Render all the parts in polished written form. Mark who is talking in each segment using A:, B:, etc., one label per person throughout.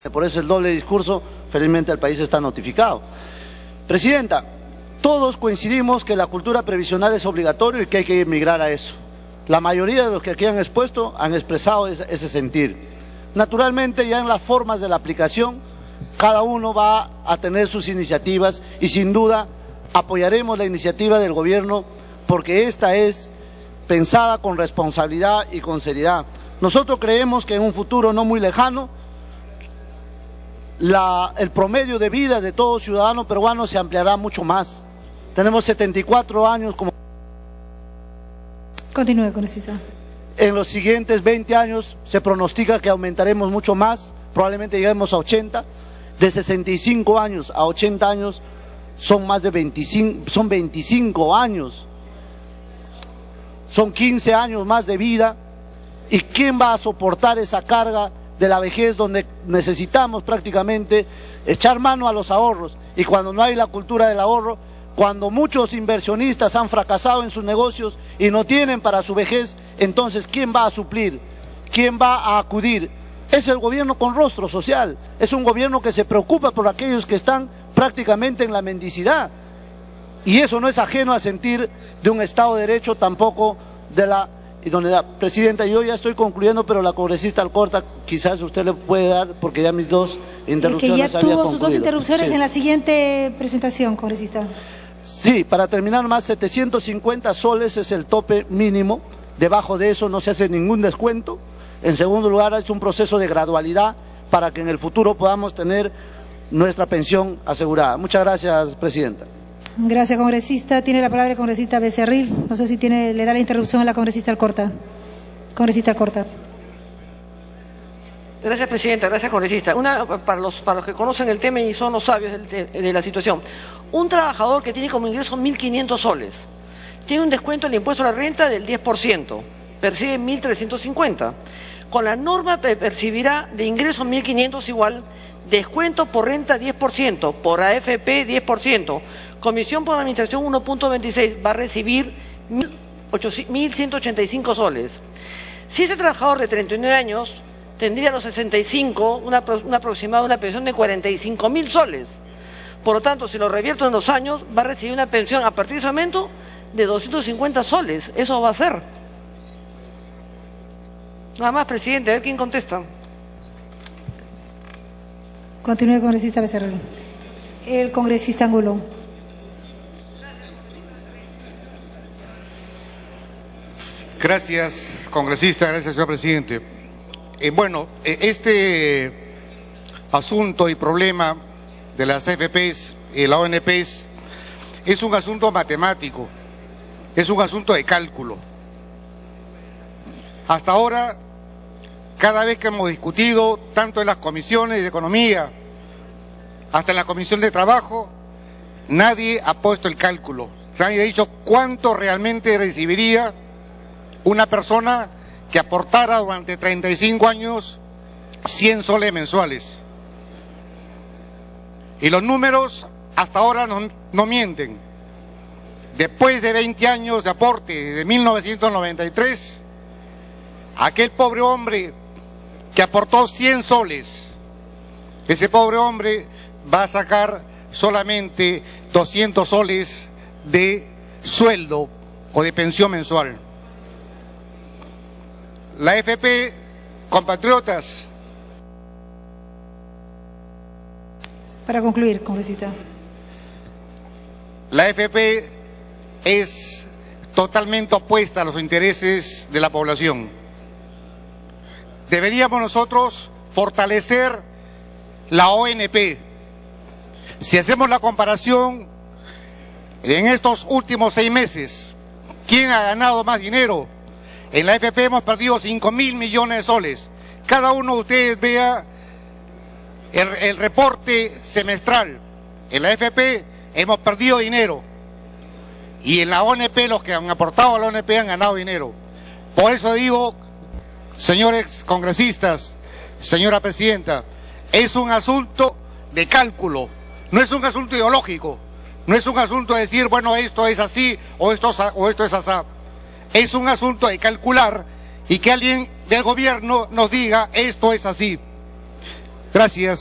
A: Por eso el doble discurso, felizmente el país está notificado. Presidenta, todos coincidimos que la cultura previsional es obligatoria y que hay que migrar a eso. La mayoría de los que aquí han expuesto han expresado ese sentir. Naturalmente, ya en las formas de la aplicación, cada uno va a tener sus iniciativas y sin duda apoyaremos la iniciativa del gobierno porque esta es pensada con responsabilidad y con seriedad. Nosotros creemos que en un futuro no muy lejano, el promedio de vida de todo ciudadano peruano se ampliará mucho más. Tenemos 74 años como...
B: Continúe, congresista.
A: En los siguientes 20 años se pronostica que aumentaremos mucho más, probablemente lleguemos a 80. De 65 años a 80 años son más de 25 años. Son 15 años más de vida. ¿Y quién va a soportar esa carga de la vejez donde necesitamos prácticamente echar mano a los ahorros? Y cuando no hay la cultura del ahorro, cuando muchos inversionistas han fracasado en sus negocios y no tienen para su vejez, entonces ¿quién va a suplir? ¿Quién va a acudir? Es el gobierno con rostro social, es un gobierno que se preocupa por aquellos que están prácticamente en la mendicidad. Y eso no es ajeno al sentir de un Estado de Derecho, tampoco de la idoneidad. Presidenta, yo ya estoy concluyendo, pero la congresista Alcorta quizás usted le puede dar, porque ya mis dos interrupciones
B: que ya tuvo sus dos interrupciones, sí. En la siguiente presentación, congresista.
A: Sí, para terminar más, 750 soles es el tope mínimo, debajo de eso no se hace ningún descuento. En segundo lugar, es un proceso de gradualidad para que en el futuro podamos tener nuestra pensión asegurada. Muchas gracias, presidenta.
B: Gracias, congresista. Tiene la palabra el congresista Becerril. No sé si le da la interrupción a la congresista Alcorta. Congresista Alcorta.
C: Gracias, presidenta. Gracias, congresista. Para los que conocen el tema y son los sabios de la situación. Un trabajador que tiene como ingreso 1.500 soles, tiene un descuento en el impuesto a la renta del 10%, percibe 1.350. Con la norma percibirá de ingresos 1.500 igual, descuento por renta 10%, por AFP 10%, comisión por administración 1.26, va a recibir 1.185 soles. Si ese trabajador de 39 años tendría a los 65 una aproximada una pensión de 45.000 soles. Por lo tanto, si lo revierto en 2 años, va a recibir una pensión a partir de ese momento de 250 soles. Eso va a ser. Nada más, presidente, a ver quién contesta.
B: Continúe, congresista Becerril. El congresista Angulo.
D: Gracias, congresista. Gracias, señor presidente. Este asunto y problema de las AFPs y la ONPs es un asunto matemático, es un asunto de cálculo. Hasta ahora, cada vez que hemos discutido, tanto en las comisiones de Economía, hasta en la Comisión de Trabajo, nadie ha puesto el cálculo, nadie ha dicho cuánto realmente recibiría una persona que aportara durante 35 años 100 soles mensuales. Y los números hasta ahora no mienten. Después de 20 años de aporte, desde 1993, aquel pobre hombre que aportó 100 soles, ese pobre hombre va a sacar solamente 200 soles de sueldo o de pensión mensual. La AFP, compatriotas.
B: Para concluir, congresista.
D: La AFP es totalmente opuesta a los intereses de la población. Deberíamos nosotros fortalecer la ONP. Si hacemos la comparación, en estos últimos 6 meses, ¿quién ha ganado más dinero? En la AFP hemos perdido 5.000 millones de soles. Cada uno de ustedes vea el reporte semestral. En la AFP hemos perdido dinero. Y en la ONP, los que han aportado a la ONP han ganado dinero. Por eso digo, señores congresistas, señora presidenta, es un asunto de cálculo, no es un asunto ideológico, no es un asunto de decir, bueno, esto es así o esto es así. Es un asunto de calcular y que alguien del gobierno nos diga, esto es así. Gracias,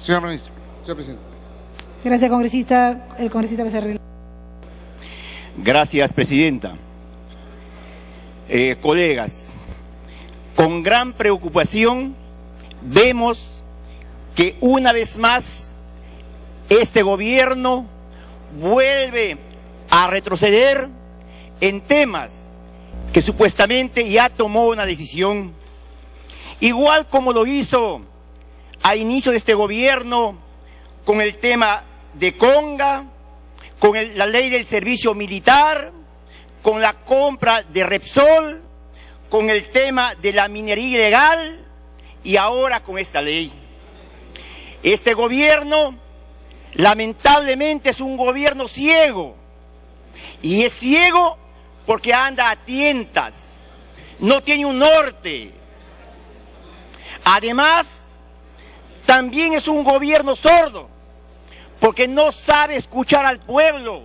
D: señor ministro. Señor presidente.
B: Gracias, congresista. El congresista Becerril.
E: Gracias, presidenta. Colegas, con gran preocupación vemos que una vez más este gobierno vuelve a retroceder en temas que supuestamente ya tomó una decisión, igual como lo hizo a inicio de este gobierno con el tema de Conga, con la ley del servicio militar, con la compra de Repsol, con el tema de la minería ilegal y ahora con esta ley. Este gobierno lamentablemente es un gobierno ciego, y es ciego porque anda a tientas, no tiene un norte. Además, también es un gobierno sordo, porque no sabe escuchar al pueblo,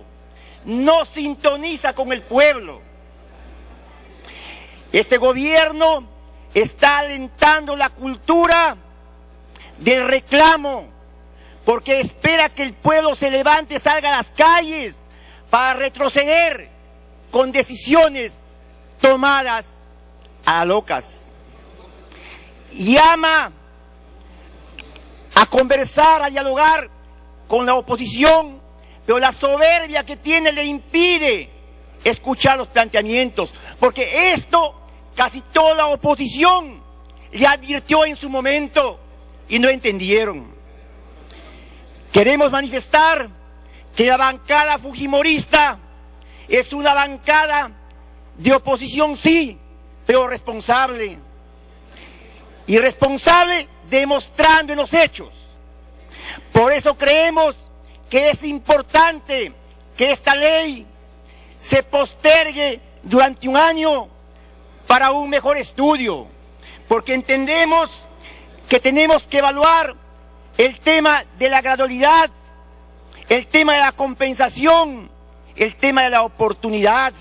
E: no sintoniza con el pueblo. Este gobierno está alentando la cultura del reclamo, porque espera que el pueblo se levante, salga a las calles para retroceder con decisiones tomadas a locas. Llama a conversar, a dialogar con la oposición, pero la soberbia que tiene le impide escuchar los planteamientos, porque esto casi toda la oposición le advirtió en su momento y no entendieron. Queremos manifestar que la bancada fujimorista es una bancada de oposición, sí, pero responsable. Y responsable demostrando en los hechos. Por eso creemos que es importante que esta ley se postergue durante un año para un mejor estudio, porque entendemos que tenemos que evaluar el tema de la gradualidad, el tema de la compensación, el tema de la oportunidad,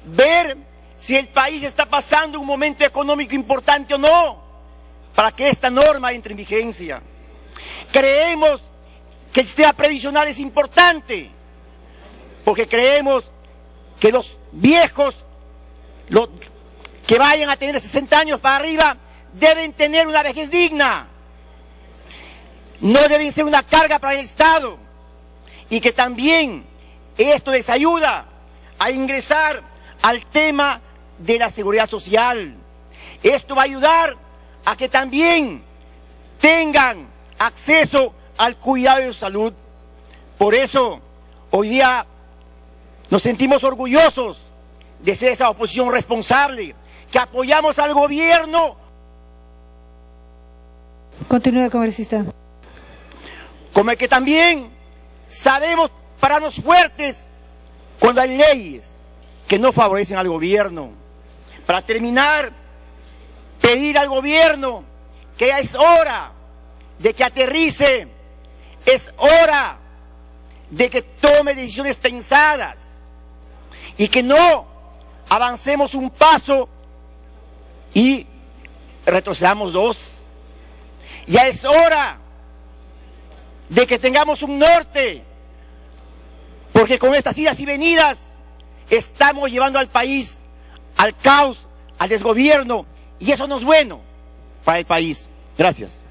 E: ver si el país está pasando un momento económico importante o no, para que esta norma entre en vigencia. Creemos que el sistema previsional es importante, porque creemos que los viejos, los que vayan a tener 60 años para arriba, deben tener una vejez digna, no deben ser una carga para el Estado, y que también esto les ayuda a ingresar al tema de la seguridad social. Esto va a ayudar a que también tengan acceso al cuidado de su salud. Por eso, hoy día nos sentimos orgullosos de ser esa oposición responsable, que apoyamos al gobierno.
B: Continúe, congresista.
E: Como el que también sabemos pararnos fuertes cuando hay leyes que no favorecen al gobierno. Para terminar, pedir al gobierno que ya es hora de que aterrice, es hora de que tome decisiones pensadas y que no avancemos un paso y retrocedamos dos. Ya es hora de que tengamos un norte, porque con estas idas y venidas estamos llevando al país al caos, al desgobierno, y eso no es bueno para el país. Gracias.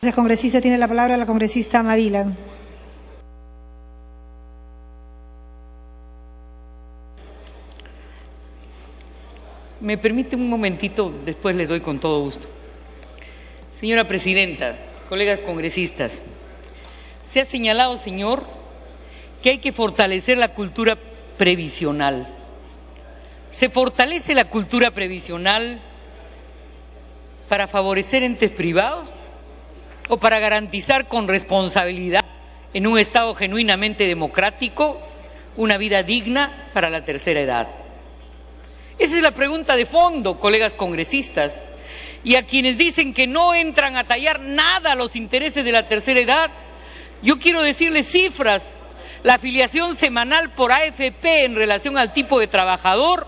B: Gracias, congresista. Tiene la palabra la congresista Mavila.
F: Me permite un momentito, después le doy con todo gusto. Señora presidenta, colegas congresistas, se ha señalado, señor, que hay que fortalecer la cultura previsional. ¿Se fortalece la cultura previsional para favorecer entes privados o para garantizar con responsabilidad en un Estado genuinamente democrático una vida digna para la tercera edad? Esa es la pregunta de fondo, colegas congresistas. Y a quienes dicen que no entran a tallar nada a los intereses de la tercera edad, yo quiero decirles cifras. La afiliación semanal por AFP en relación al tipo de trabajador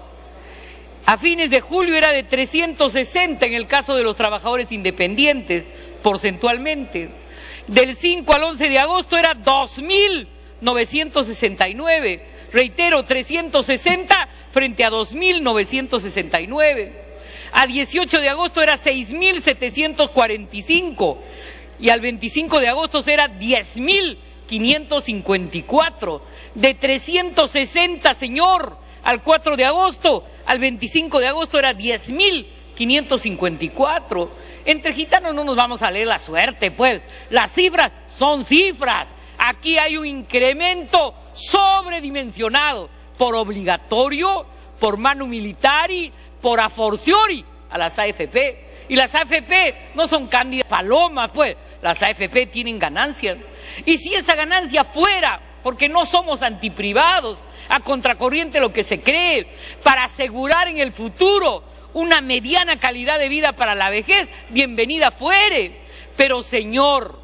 F: a fines de julio era de 360 en el caso de los trabajadores independientes porcentualmente. Del 5 al 11 de agosto era 2.969. Reitero, 360 frente a 2.969. A 18 de agosto era 6.745. Y al 25 de agosto era 10.554. De 360, señor, al 4 de agosto, al 25 de agosto era 10.554. Entre gitanos no nos vamos a leer la suerte, pues. Las cifras son cifras. Aquí hay un incremento sobredimensionado por obligatorio, por manu militari, por a fortiori a las AFP. Y las AFP no son cándidas palomas, pues. Las AFP tienen ganancias. Y si esa ganancia fuera, porque no somos antiprivados, a contracorriente lo que se cree, para asegurar en el futuro una mediana calidad de vida para la vejez, bienvenida fuere. Pero señor,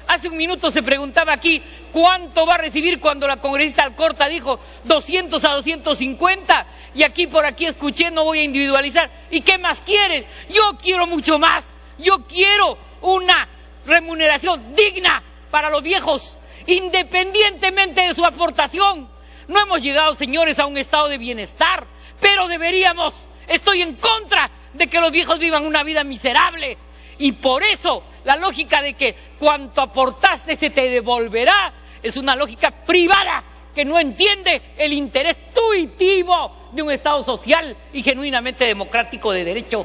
F: hace un minuto se preguntaba aquí cuánto va a recibir cuando la congresista Alcorta dijo 200 a 250, y aquí por aquí escuché, no voy a individualizar. ¿Y qué más quieren? Yo quiero mucho más. Yo quiero una remuneración digna para los viejos, independientemente de su aportación. No hemos llegado, señores, a un estado de bienestar, pero deberíamos. Estoy en contra de que los viejos vivan una vida miserable, y por eso la lógica de que cuanto aportaste se te devolverá es una lógica privada que no entiende el interés tuitivo de un Estado social y genuinamente democrático de derecho.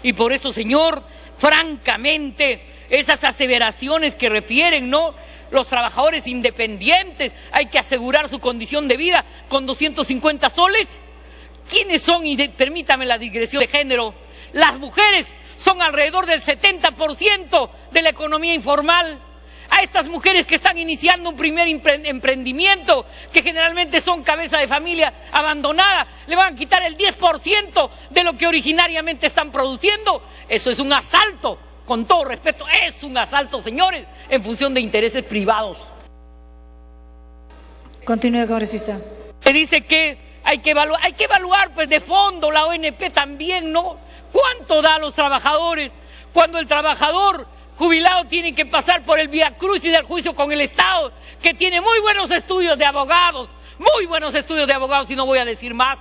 F: Y por eso, señor, francamente, esas aseveraciones que refieren, ¿no?, los trabajadores independientes, hay que asegurar su condición de vida con 250 soles. ¿Quiénes son? Y permítame la digresión de género. Las mujeres son alrededor del 70% de la economía informal. A estas mujeres que están iniciando un primer emprendimiento, que generalmente son cabeza de familia abandonada, le van a quitar el 10% de lo que originariamente están produciendo. Eso es un asalto, con todo respeto, es un asalto, señores, en función de intereses privados.
B: Continúe, congresista.
F: Se dice que hay que evaluar pues de fondo, la ONP también, ¿no? ¿Cuánto da a los trabajadores? Cuando el trabajador jubilado tiene que pasar por el viacrucis del juicio con el Estado, que tiene muy buenos estudios de abogados, y no voy a decir más.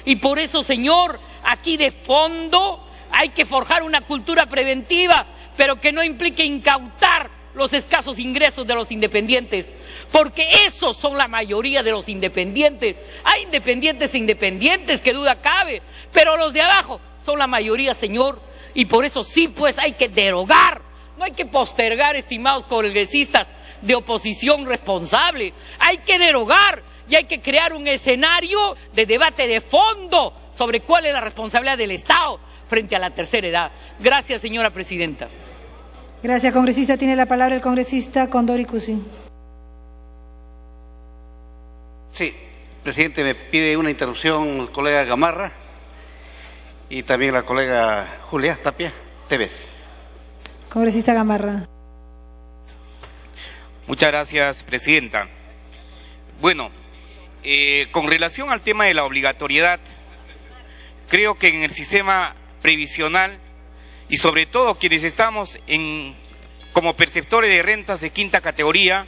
F: Y por eso, señor, aquí de fondo hay que forjar una cultura preventiva, pero que no implique incautar los escasos ingresos de los independientes, porque esos son la mayoría de los independientes. Hay independientes e independientes, que duda cabe, pero los de abajo son la mayoría, señor. Y por eso sí, pues hay que derogar, no hay que postergar, estimados congresistas de oposición responsable. Hay que derogar y hay que crear un escenario de debate de fondo sobre cuál es la responsabilidad del Estado frente a la tercera edad. Gracias, señora presidenta.
B: Gracias, congresista. Tiene la palabra el congresista Condori Cusi.
G: Sí, presidente, me pide una interrupción el colega Gamarra y también la colega Julia Tapia Tevez.
B: Congresista Gamarra.
H: Muchas gracias, presidenta. Bueno, con relación al tema de la obligatoriedad, creo que en el sistema previsional, y sobre todo quienes estamos como perceptores de rentas de quinta categoría,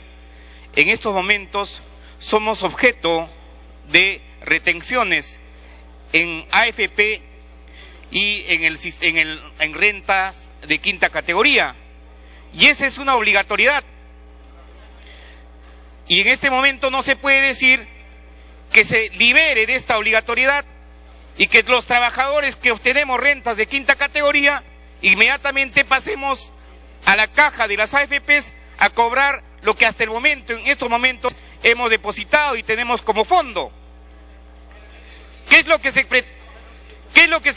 H: en estos momentos somos objeto de retenciones en AFP y en rentas de quinta categoría, y esa es una obligatoriedad. Y en este momento no se puede decir que se libere de esta obligatoriedad y que los trabajadores que obtenemos rentas de quinta categoría inmediatamente pasemos a la caja de las AFPs a cobrar lo que hasta el momento, en estos momentos, hemos depositado y tenemos como fondo. ¿Qué es lo que se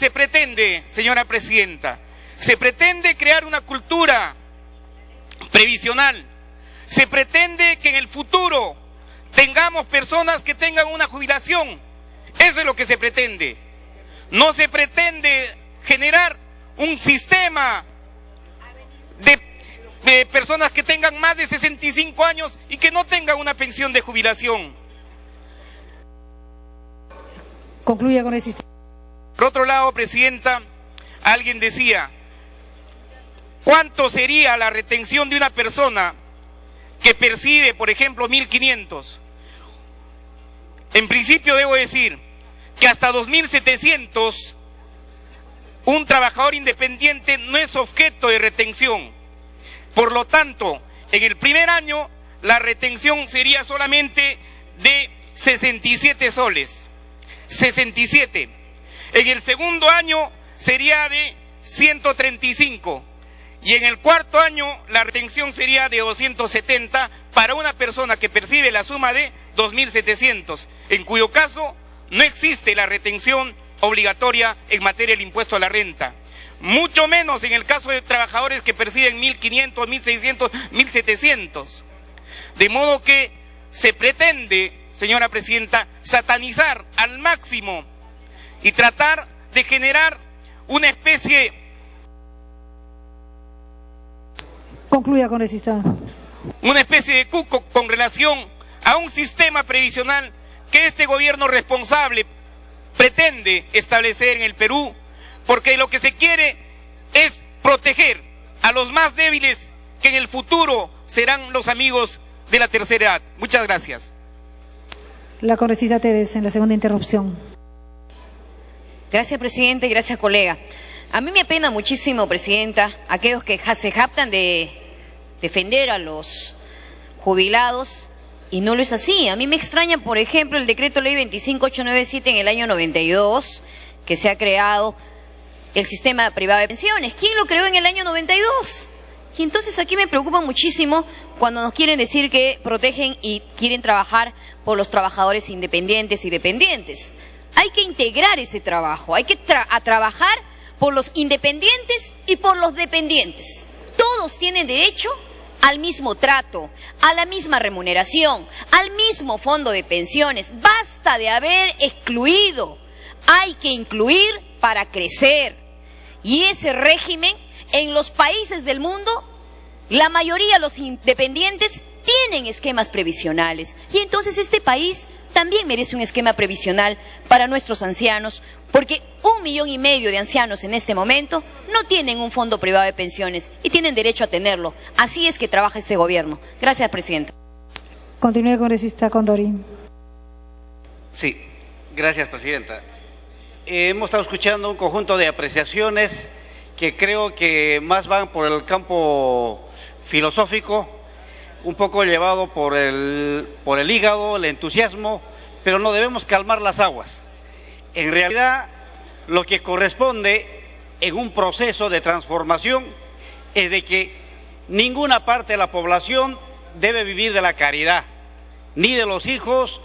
H: pretende, señora presidenta? Se pretende crear una cultura previsional. Se pretende que en el futuro tengamos personas que tengan una jubilación. Eso es lo que se pretende. No se pretende generar un sistema de personas que tengan más de 65 años y que no tengan una pensión de jubilación.
B: Concluya, congresista.
H: Por otro lado, presidenta, alguien decía, ¿cuánto sería la retención de una persona que percibe, por ejemplo, 1.500? En principio debo decir que hasta 2.700 un trabajador independiente no es objeto de retención. Por lo tanto, en el primer año la retención sería solamente de 67 soles. 67. En el segundo año sería de 135. Y en el cuarto año la retención sería de 270 para una persona que percibe la suma de 2.700, en cuyo caso no existe la retención obligatoria en materia del impuesto a la renta. Mucho menos en el caso de trabajadores que perciben 1.500, 1.600, 1.700. De modo que se pretende, señora presidenta, satanizar al máximo y tratar de generar una especie...
B: Concluya, congresista.
H: Una especie de cuco con relación a un sistema previsional que este gobierno responsable pretende establecer en el Perú, porque lo que se quiere es proteger a los más débiles, que en el futuro serán los amigos de la tercera edad. Muchas gracias.
B: La congresista Tevez, en la segunda interrupción.
I: Gracias, presidente, y gracias, colega. A mí me apena muchísimo, presidenta, aquellos que se jactan de defender a los jubilados, y no lo es así. A mí me extraña, por ejemplo, el decreto ley 25897 en el año 92, que se ha creado el sistema privado de pensiones. ¿Quién lo creó en el año 92? Y entonces aquí me preocupa muchísimo cuando nos quieren decir que protegen y quieren trabajar por los trabajadores independientes y dependientes. Hay que integrar ese trabajo, hay que trabajar por los independientes y por los dependientes. Todos tienen derecho al mismo trato, a la misma remuneración, al mismo fondo de pensiones. Basta de haber excluido, hay que incluir para crecer. Y ese régimen, en los países del mundo, la mayoría de los independientes tienen esquemas previsionales. Y entonces este país también merece un esquema previsional para nuestros ancianos, porque 1,5 millones de ancianos en este momento no tienen un fondo privado de pensiones y tienen derecho a tenerlo. Así es que trabaja este gobierno. Gracias, presidenta.
B: Continúe, congresista Condori.
G: Sí, gracias, presidenta. Hemos estado escuchando un conjunto de apreciaciones que creo que más van por el campo filosófico, un poco llevado por el hígado, el entusiasmo, pero no debemos calmar las aguas. En realidad, lo que corresponde en un proceso de transformación es de que ninguna parte de la población debe vivir de la caridad, ni de los hijos,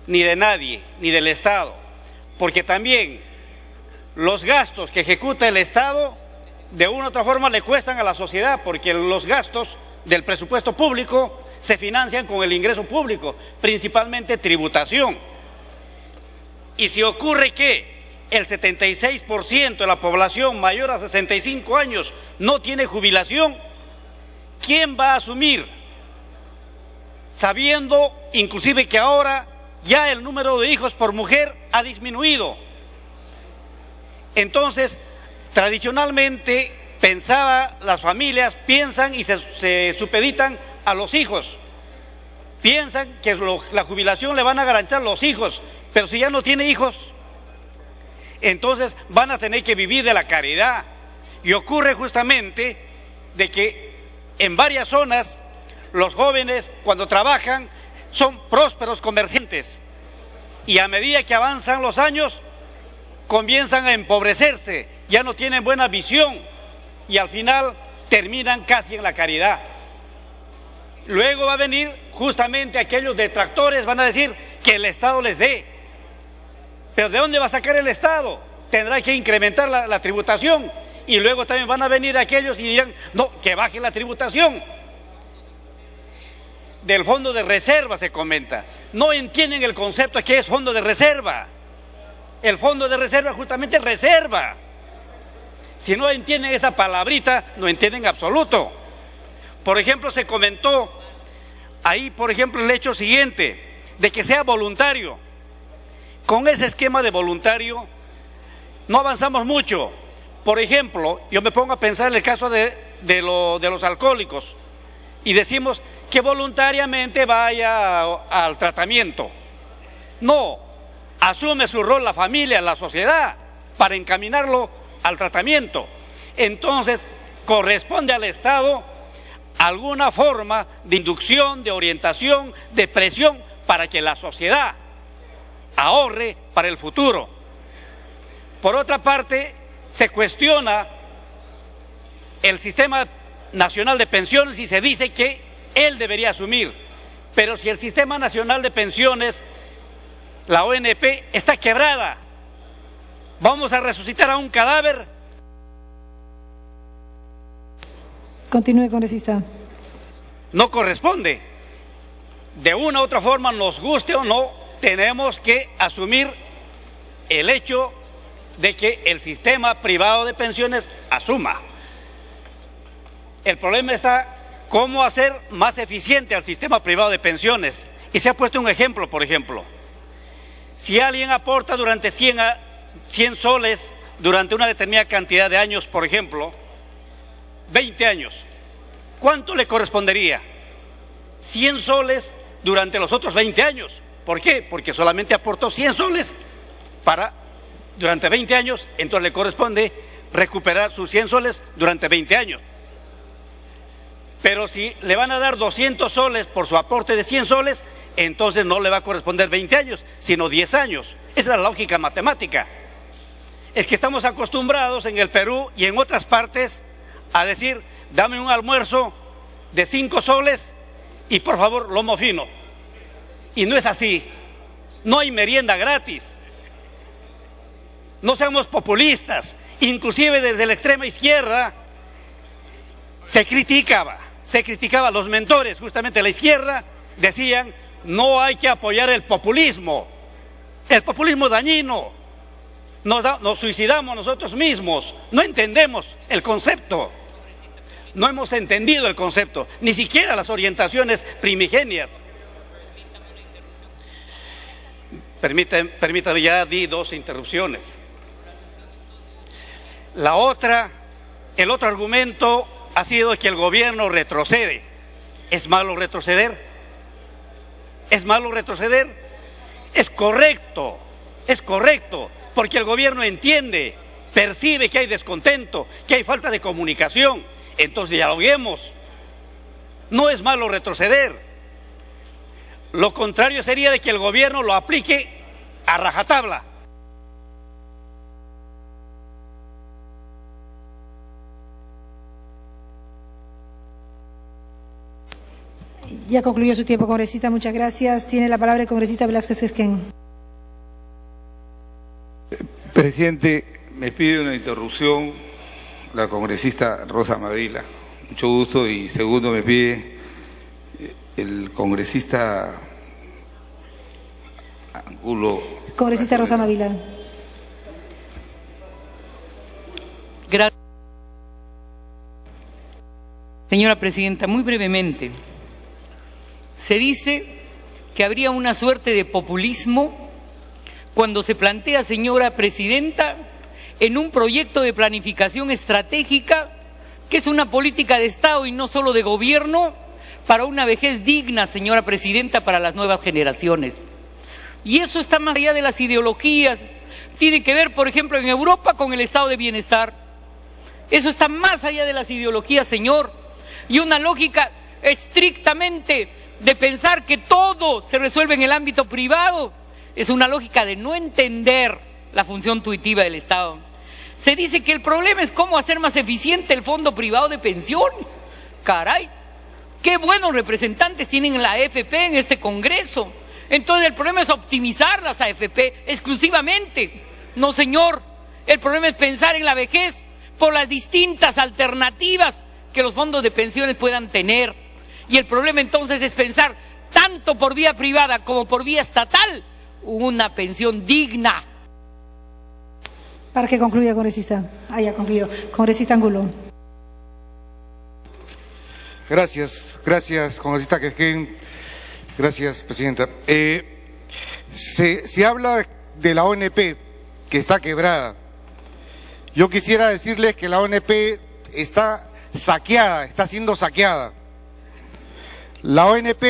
G: ni de nadie, ni del Estado, porque también los gastos que ejecuta el Estado de una u otra forma le cuestan a la sociedad, porque los gastos del presupuesto público se financian con el ingreso público, principalmente tributación. Y si ocurre que el 76% de la población mayor a 65 años no tiene jubilación, ¿quién va a asumir? Sabiendo inclusive que ahora ya el número de hijos por mujer ha disminuido. Entonces, tradicionalmente las familias piensan y se supeditan a los hijos. Piensan que la jubilación le van a garantizar los hijos, pero si ya no tiene hijos, entonces van a tener que vivir de la caridad. Y ocurre justamente de que en varias zonas los jóvenes cuando trabajan son prósperos comerciantes y a medida que avanzan los años comienzan a empobrecerse, ya no tienen buena visión y al final terminan casi en la caridad. Luego va a venir justamente aquellos detractores, van a decir que el Estado les dé. Pero ¿de dónde va a sacar el Estado? Tendrá que incrementar la tributación. Y luego también van a venir aquellos y dirán, no, que baje la tributación. Del fondo de reserva se comenta. No entienden el concepto de qué es fondo de reserva. El fondo de reserva justamente es reserva. Si no entienden esa palabrita, no entienden absoluto. Por ejemplo, se comentó ahí, por ejemplo, el hecho siguiente, de que sea voluntario. Con ese esquema de voluntario no avanzamos mucho. Por ejemplo, yo me pongo a pensar en el caso de de los alcohólicos y decimos que voluntariamente vaya al tratamiento. No, asume su rol la familia, la sociedad, para encaminarlo al tratamiento. Entonces, corresponde al Estado alguna forma de inducción, de orientación, de presión para que la sociedad ahorre para el futuro. Por otra parte, se cuestiona el Sistema Nacional de Pensiones y se dice que él debería asumir. Pero si el Sistema Nacional de Pensiones, la ONP, está quebrada, ¿vamos a resucitar a un cadáver?
B: Continúe, congresista.
G: No corresponde. De una u otra forma, nos guste o no, tenemos que asumir el hecho de que el sistema privado de pensiones asuma. El problema está cómo hacer más eficiente al sistema privado de pensiones. Y se ha puesto un ejemplo, por ejemplo. Si alguien aporta durante 100 soles durante una determinada cantidad de años, por ejemplo, 20 años, ¿cuánto le correspondería? 100 soles durante los otros 20 años. ¿Por qué? Porque solamente aportó 100 soles durante 20 años, entonces le corresponde recuperar sus 100 soles durante 20 años. Pero si le van a dar 200 soles por su aporte de 100 soles, entonces no le va a corresponder 20 años, sino 10 años. Esa es la lógica matemática. Es que estamos acostumbrados en el Perú y en otras partes a decir, dame un almuerzo de 5 soles y por favor lomo fino. Y no es así. No hay merienda gratis. No seamos populistas. Inclusive desde la extrema izquierda se criticaba, los mentores justamente de la izquierda decían, no hay que apoyar el populismo dañino, nos suicidamos nosotros mismos, no entendemos el concepto, no hemos entendido el concepto, ni siquiera las orientaciones primigenias. Permítame, ya di 2 interrupciones. El otro argumento ha sido que el gobierno retrocede. ¿Es malo retroceder? ¿Es malo retroceder? Es correcto, porque el gobierno entiende, percibe que hay descontento, que hay falta de comunicación. Entonces dialoguemos. No es malo retroceder. Lo contrario sería de que el gobierno lo aplique a rajatabla.
B: Ya concluyó su tiempo, congresista. Muchas gracias. Tiene la palabra el congresista Velázquez Esquén.
J: Presidente, me pide una interrupción la congresista Rosa Mavila. Mucho gusto. Y segundo, me pide el congresista Angulo.
B: Congresista Rosa Mavila.
F: Gracias. Señora Presidenta, muy brevemente. Se dice que habría una suerte de populismo cuando se plantea, señora Presidenta, en un proyecto de planificación estratégica, que es una política de Estado y no solo de gobierno, para una vejez digna, señora Presidenta, para las nuevas generaciones. Y eso está más allá de las ideologías. Tiene que ver, por ejemplo, en Europa con el estado de bienestar. Eso está más allá de las ideologías, señor. Y una lógica estrictamente de pensar que todo se resuelve en el ámbito privado es una lógica de no entender la función tuitiva del Estado. Se dice que el problema es cómo hacer más eficiente el fondo privado de pensiones. Caray, qué buenos representantes tienen la AFP en este Congreso. Entonces el problema es optimizar las AFP exclusivamente. No, señor, el problema es pensar en la vejez por las distintas alternativas que los fondos de pensiones puedan tener. Y el problema entonces es pensar tanto por vía privada como por vía estatal una pensión digna.
B: Para que concluya, congresista. Ya concluyó. Congresista Angulo.
D: Gracias, congresista Esquén. Gracias, presidenta. Se habla de la ONP que está quebrada. Yo quisiera decirles que la ONP está saqueada, está siendo saqueada. La ONP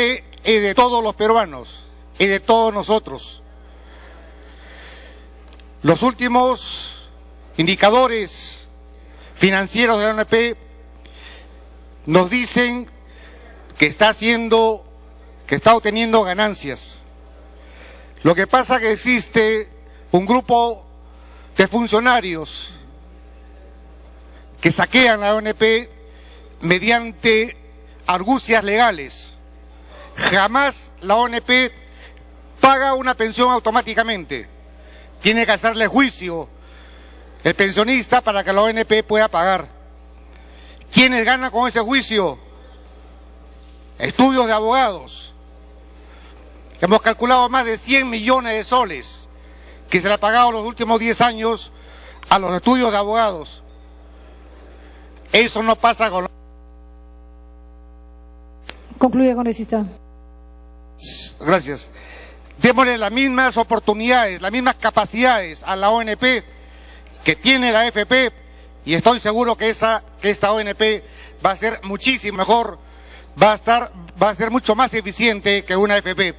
D: es de todos los peruanos, es de todos nosotros. Los últimos indicadores financieros de la ONP nos dicen que está obteniendo ganancias. Lo que pasa es que existe un grupo de funcionarios que saquean la ONP mediante argucias legales. Jamás la ONP paga una pensión automáticamente. Tiene que hacerle juicio el pensionista para que la ONP pueda pagar. ¿Quiénes ganan con ese juicio? Estudios de abogados. Hemos calculado más de 100 millones de soles que se le ha pagado los últimos 10 años a los estudios de abogados. Eso no pasa con...
B: Concluye, congresista.
D: Gracias. Démosle las mismas oportunidades, las mismas capacidades a la ONP que tiene la AFP, y estoy seguro que esta ONP va a ser muchísimo mejor, va a ser mucho más eficiente que una AFP,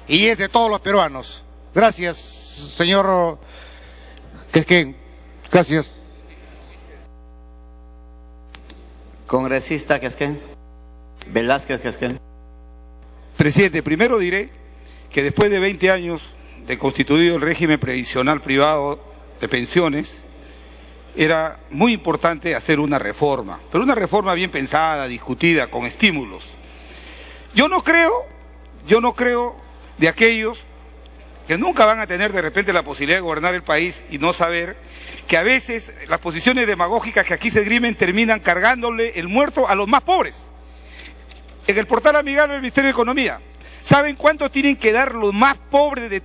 D: y es de todos los peruanos. Gracias, señor Quesquén. Gracias.
K: Congresista Quesquén. Velázquez Quesquén.
J: Presidente, primero diré que después de 20 años de constituido el régimen previsional privado de pensiones, era muy importante hacer una reforma, pero una reforma bien pensada, discutida, con estímulos. Yo no creo de aquellos que nunca van a tener de repente la posibilidad de gobernar el país y no saber que a veces las posiciones demagógicas que aquí se esgrimen terminan cargándole el muerto a los más pobres. En el portal amigable del Ministerio de Economía, ¿saben cuánto tienen que dar los más pobres de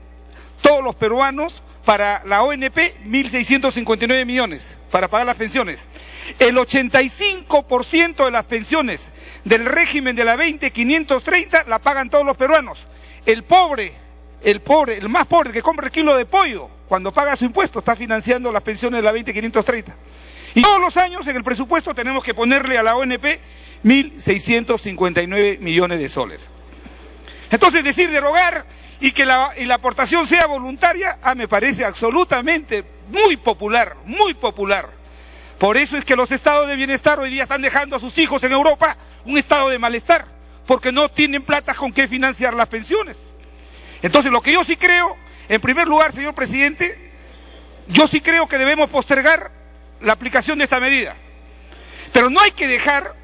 J: todos los peruanos para la ONP? 1.659 millones para pagar las pensiones. El 85% de las pensiones del régimen de la 20.530 la pagan todos los peruanos. El más pobre que compra el kilo de pollo, cuando paga su impuesto, está financiando las pensiones de la 20.530. Y todos los años en el presupuesto tenemos que ponerle a la ONP 1.659 millones de soles. Entonces decir derogar y que la aportación sea voluntaria, me parece absolutamente muy popular, muy popular. Por eso es que los estados de bienestar hoy día están dejando a sus hijos en Europa un estado de malestar, porque no tienen plata con qué financiar las pensiones. Entonces lo que yo sí creo, en primer lugar, señor presidente, yo sí creo que debemos postergar la aplicación de esta medida. Pero no hay que dejar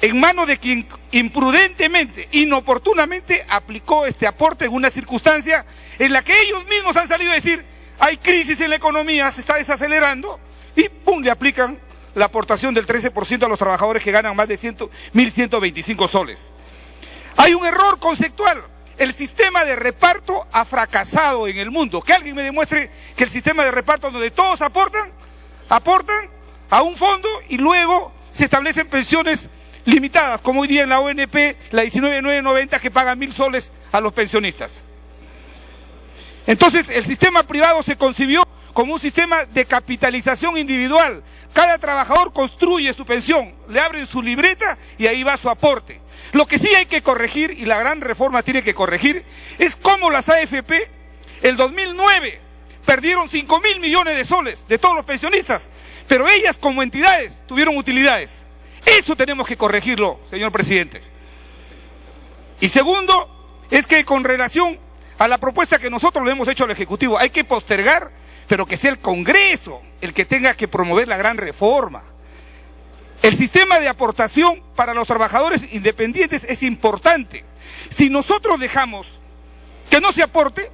J: en manos de quien imprudentemente, inoportunamente aplicó este aporte en una circunstancia en la que ellos mismos han salido a decir hay crisis en la economía, se está desacelerando, y ¡pum!, le aplican la aportación del 13% a los trabajadores que ganan más de 1.125 soles. Hay un error conceptual. El sistema de reparto ha fracasado en el mundo. Que alguien me demuestre que el sistema de reparto donde todos aportan a un fondo y luego se establecen pensiones limitadas, como hoy día en la ONP, la 19.990, que paga 1.000 soles a los pensionistas. Entonces el sistema privado se concibió como un sistema de capitalización individual. Cada trabajador construye su pensión, le abren su libreta y ahí va su aporte. Lo que sí hay que corregir, y la gran reforma tiene que corregir, es cómo las AFP, el 2009, perdieron 5.000 millones de soles de todos los pensionistas, pero ellas como entidades tuvieron utilidades. Eso tenemos que corregirlo, señor presidente. Y segundo, es que con relación a la propuesta que nosotros le hemos hecho al Ejecutivo, hay que postergar, pero que sea el Congreso el que tenga que promover la gran reforma. El sistema de aportación para los trabajadores independientes es importante. Si nosotros dejamos que no se aporte,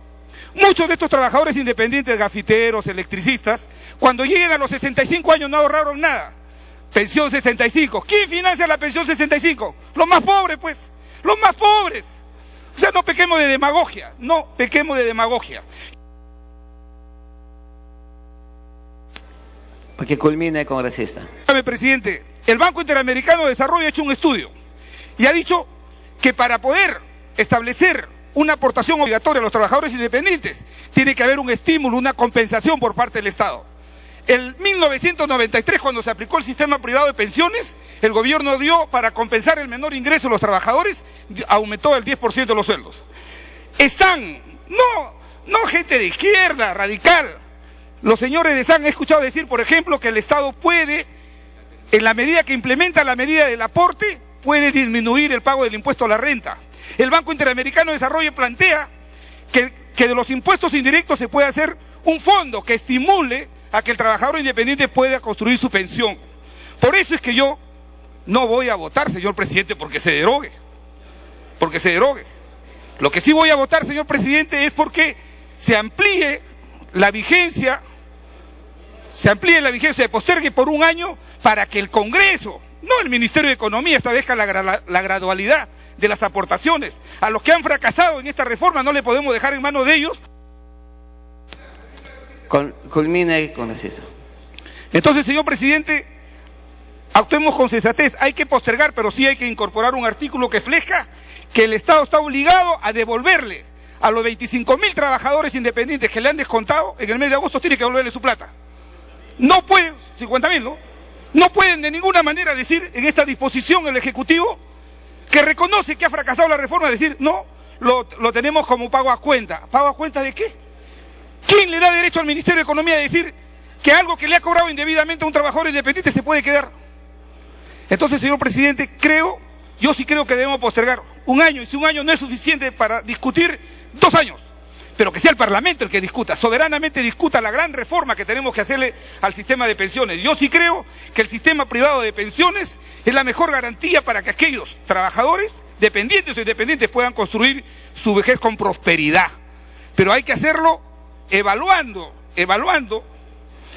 J: muchos de estos trabajadores independientes, gafiteros, electricistas, cuando lleguen a los 65 años no ahorraron nada. Pensión 65. ¿Quién financia la pensión 65? Los más pobres, pues. Los más pobres. O sea, no pequemos de demagogia. No pequemos de demagogia.
K: Porque culmine, congresista.
J: Presidente, el Banco Interamericano de Desarrollo ha hecho un estudio y ha dicho que para poder establecer una aportación obligatoria a los trabajadores independientes tiene que haber un estímulo, una compensación por parte del Estado. En 1993, cuando se aplicó el sistema privado de pensiones, el gobierno dio, para compensar el menor ingreso de los trabajadores, aumentó el 10% de los sueldos. Están, no gente de izquierda, radical. Los señores de SAN han escuchado decir, por ejemplo, que el Estado puede, en la medida que implementa la medida del aporte, puede disminuir el pago del impuesto a la renta. El Banco Interamericano de Desarrollo plantea que de los impuestos indirectos se puede hacer un fondo que estimule a que el trabajador independiente pueda construir su pensión. Por eso es que yo no voy a votar, señor presidente, porque se derogue. Porque se derogue. Lo que sí voy a votar, señor presidente, es porque se amplíe la vigencia, se postergue por un año para que el Congreso, no el Ministerio de Economía, establezca la gradualidad de las aportaciones. A los que han fracasado en esta reforma no le podemos dejar en manos de ellos.
K: Culmine, congresista.
J: Entonces, señor presidente, actuemos con sensatez. Hay que postergar, pero sí hay que incorporar un artículo que refleja que el Estado está obligado a devolverle a los 25.000 trabajadores independientes que le han descontado en el mes de agosto, tiene que devolverle su plata. No pueden, 50.000, ¿no? No pueden de ninguna manera decir en esta disposición el Ejecutivo que reconoce que ha fracasado la reforma, decir, no, lo tenemos como pago a cuenta. ¿Pago a cuenta de qué? ¿Quién le da derecho al Ministerio de Economía a decir que algo que le ha cobrado indebidamente a un trabajador independiente se puede quedar? Entonces, señor presidente, yo sí creo que debemos postergar un año, y si un año no es suficiente para discutir, 2 años, pero que sea el Parlamento el que discuta, soberanamente discuta la gran reforma que tenemos que hacerle al sistema de pensiones. Yo sí creo que el sistema privado de pensiones es la mejor garantía para que aquellos trabajadores, dependientes o independientes, puedan construir su vejez con prosperidad. Pero hay que hacerlo evaluando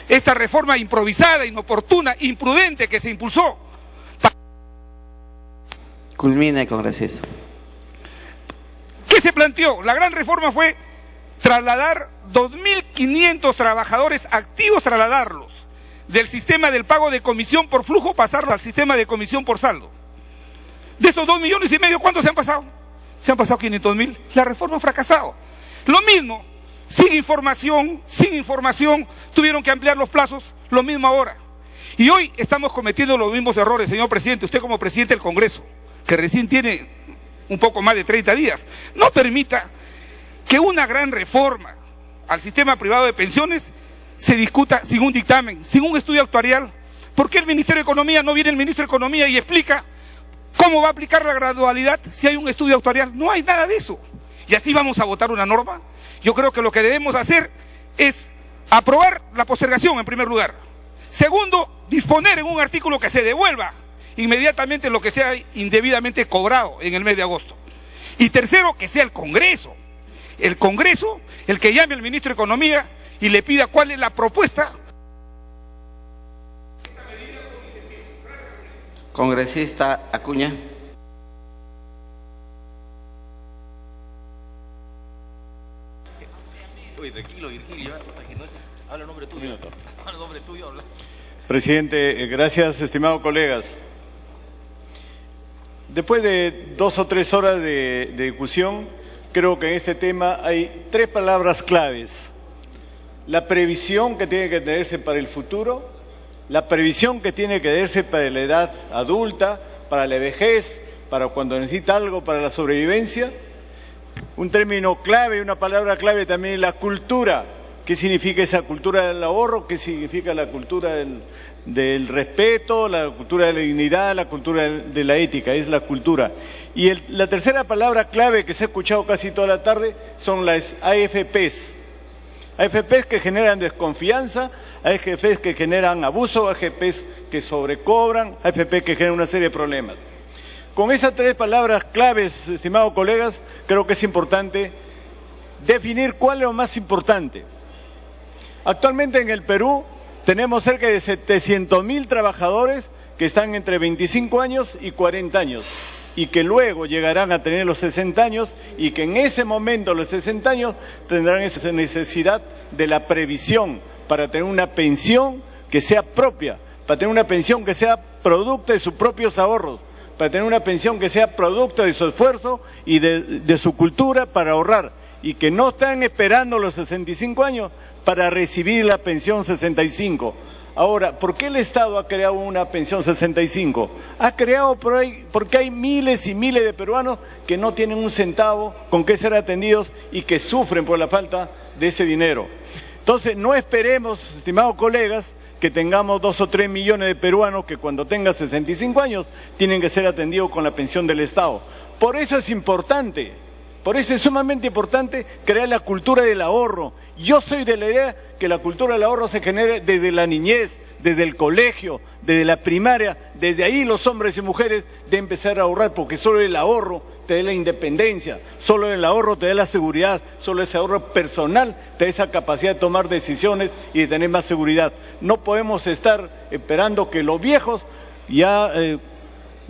J: esta reforma improvisada, inoportuna, imprudente que se impulsó.
K: Culmine, congresista.
J: ¿Qué se planteó? La gran reforma fue trasladar 2.500 trabajadores activos, trasladarlos del sistema del pago de comisión por flujo, pasarlo al sistema de comisión por saldo. De esos 2,5 millones, ¿cuántos se han pasado? Se han pasado 500.000. La reforma ha fracasado. Lo mismo, sin información, tuvieron que ampliar los plazos, lo mismo ahora. Y hoy estamos cometiendo los mismos errores, señor presidente. Usted como presidente del Congreso, que recién tiene un poco más de 30 días, no permita que una gran reforma al sistema privado de pensiones se discuta sin un dictamen, sin un estudio actuarial. ¿Por qué el Ministerio de Economía no viene el Ministro de Economía y explica cómo va a aplicar la gradualidad si hay un estudio actuarial? No hay nada de eso. Y así vamos a votar una norma. Yo creo que lo que debemos hacer es aprobar la postergación en primer lugar. Segundo, disponer en un artículo que se devuelva inmediatamente lo que sea indebidamente cobrado en el mes de agosto. Y tercero, que sea el Congreso el que llame al Ministro de Economía y le pida cuál es la propuesta.
K: Congresista Acuña.
L: Oye, tranquilo, Virgilio, habla el nombre tuyo. Habla el nombre tuyo, habla.
M: Presidente, gracias, estimados colegas. Después de 2 o 3 horas de discusión, creo que en este tema hay 3 palabras claves. La previsión que tiene que tenerse para el futuro, la previsión que tiene que tenerse para la edad adulta, para la vejez, para cuando necesita algo para la sobrevivencia. Un término clave, una palabra clave también, la cultura. ¿Qué significa esa cultura del ahorro? ¿Qué significa la cultura del respeto, la cultura de la dignidad, la cultura de la ética? Es la cultura. Y la tercera palabra clave que se ha escuchado casi toda la tarde son las AFPs. AFPs que generan desconfianza, AFPs que generan abuso, AFPs que sobrecobran, AFPs que generan una serie de problemas. Con esas 3 palabras claves, estimados colegas, creo que es importante definir cuál es lo más importante. Actualmente en el Perú tenemos cerca de 700.000 trabajadores que están entre 25 años y 40 años y que luego llegarán a tener los 60 años y que en ese momento, los 60 años, tendrán esa necesidad de la previsión para tener una pensión que sea propia, para tener una pensión que sea producto de sus propios ahorros, para tener una pensión que sea producto de su esfuerzo y de su cultura para ahorrar y que no están esperando los 65 años para recibir la pensión 65. Ahora, ¿por qué el Estado ha creado una pensión 65? Ha creado porque hay miles y miles de peruanos que no tienen un centavo con qué ser atendidos y que sufren por la falta de ese dinero. Entonces, no esperemos, estimados colegas, que tengamos 2 o 3 millones de peruanos que cuando tengan 65 años tienen que ser atendidos con la pensión del Estado. Por eso es importante, por eso es sumamente importante crear la cultura del ahorro. Yo soy de la idea que la cultura del ahorro se genere desde la niñez, desde el colegio, desde la primaria, desde ahí los hombres y mujeres de empezar a ahorrar, porque solo el ahorro te da la independencia, solo el ahorro te da la seguridad, solo ese ahorro personal te da esa capacidad de tomar decisiones y de tener más seguridad. No podemos estar esperando que los viejos ya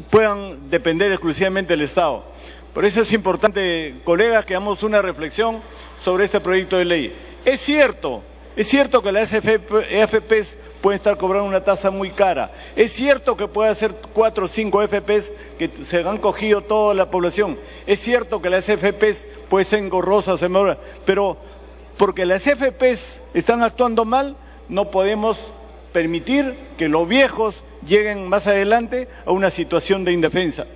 M: puedan depender exclusivamente del Estado. Por eso es importante, colegas, que hagamos una reflexión sobre este proyecto de ley. Es cierto que las AFPs pueden estar cobrando una tasa muy cara. Es cierto que puede hacer 4 o 5 AFPs que se han cogido toda la población. Es cierto que las AFPs pueden ser engorrosas, pero porque las AFPs están actuando mal, no podemos permitir que los viejos lleguen más adelante a una situación de indefensa.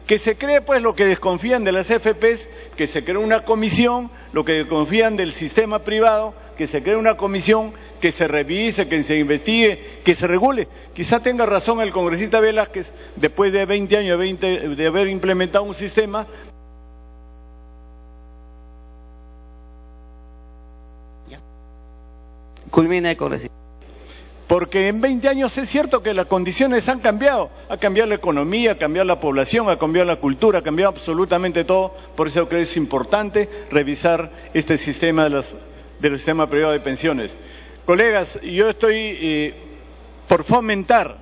M: Que se cree pues lo que desconfían de las AFPs, que se cree una comisión, lo que desconfían del sistema privado, que se cree una comisión, que se revise, que se investigue, que se regule. Quizá tenga razón el congresista Velázquez, después de 20 años de haber implementado un sistema.
K: Culmina, congresista.
M: Porque en 20 años es cierto que las condiciones han cambiado. Ha cambiado la economía, ha cambiado la población, ha cambiado la cultura, ha cambiado absolutamente todo. Por eso creo que es importante revisar este sistema del sistema privado de pensiones. Colegas, yo estoy por fomentar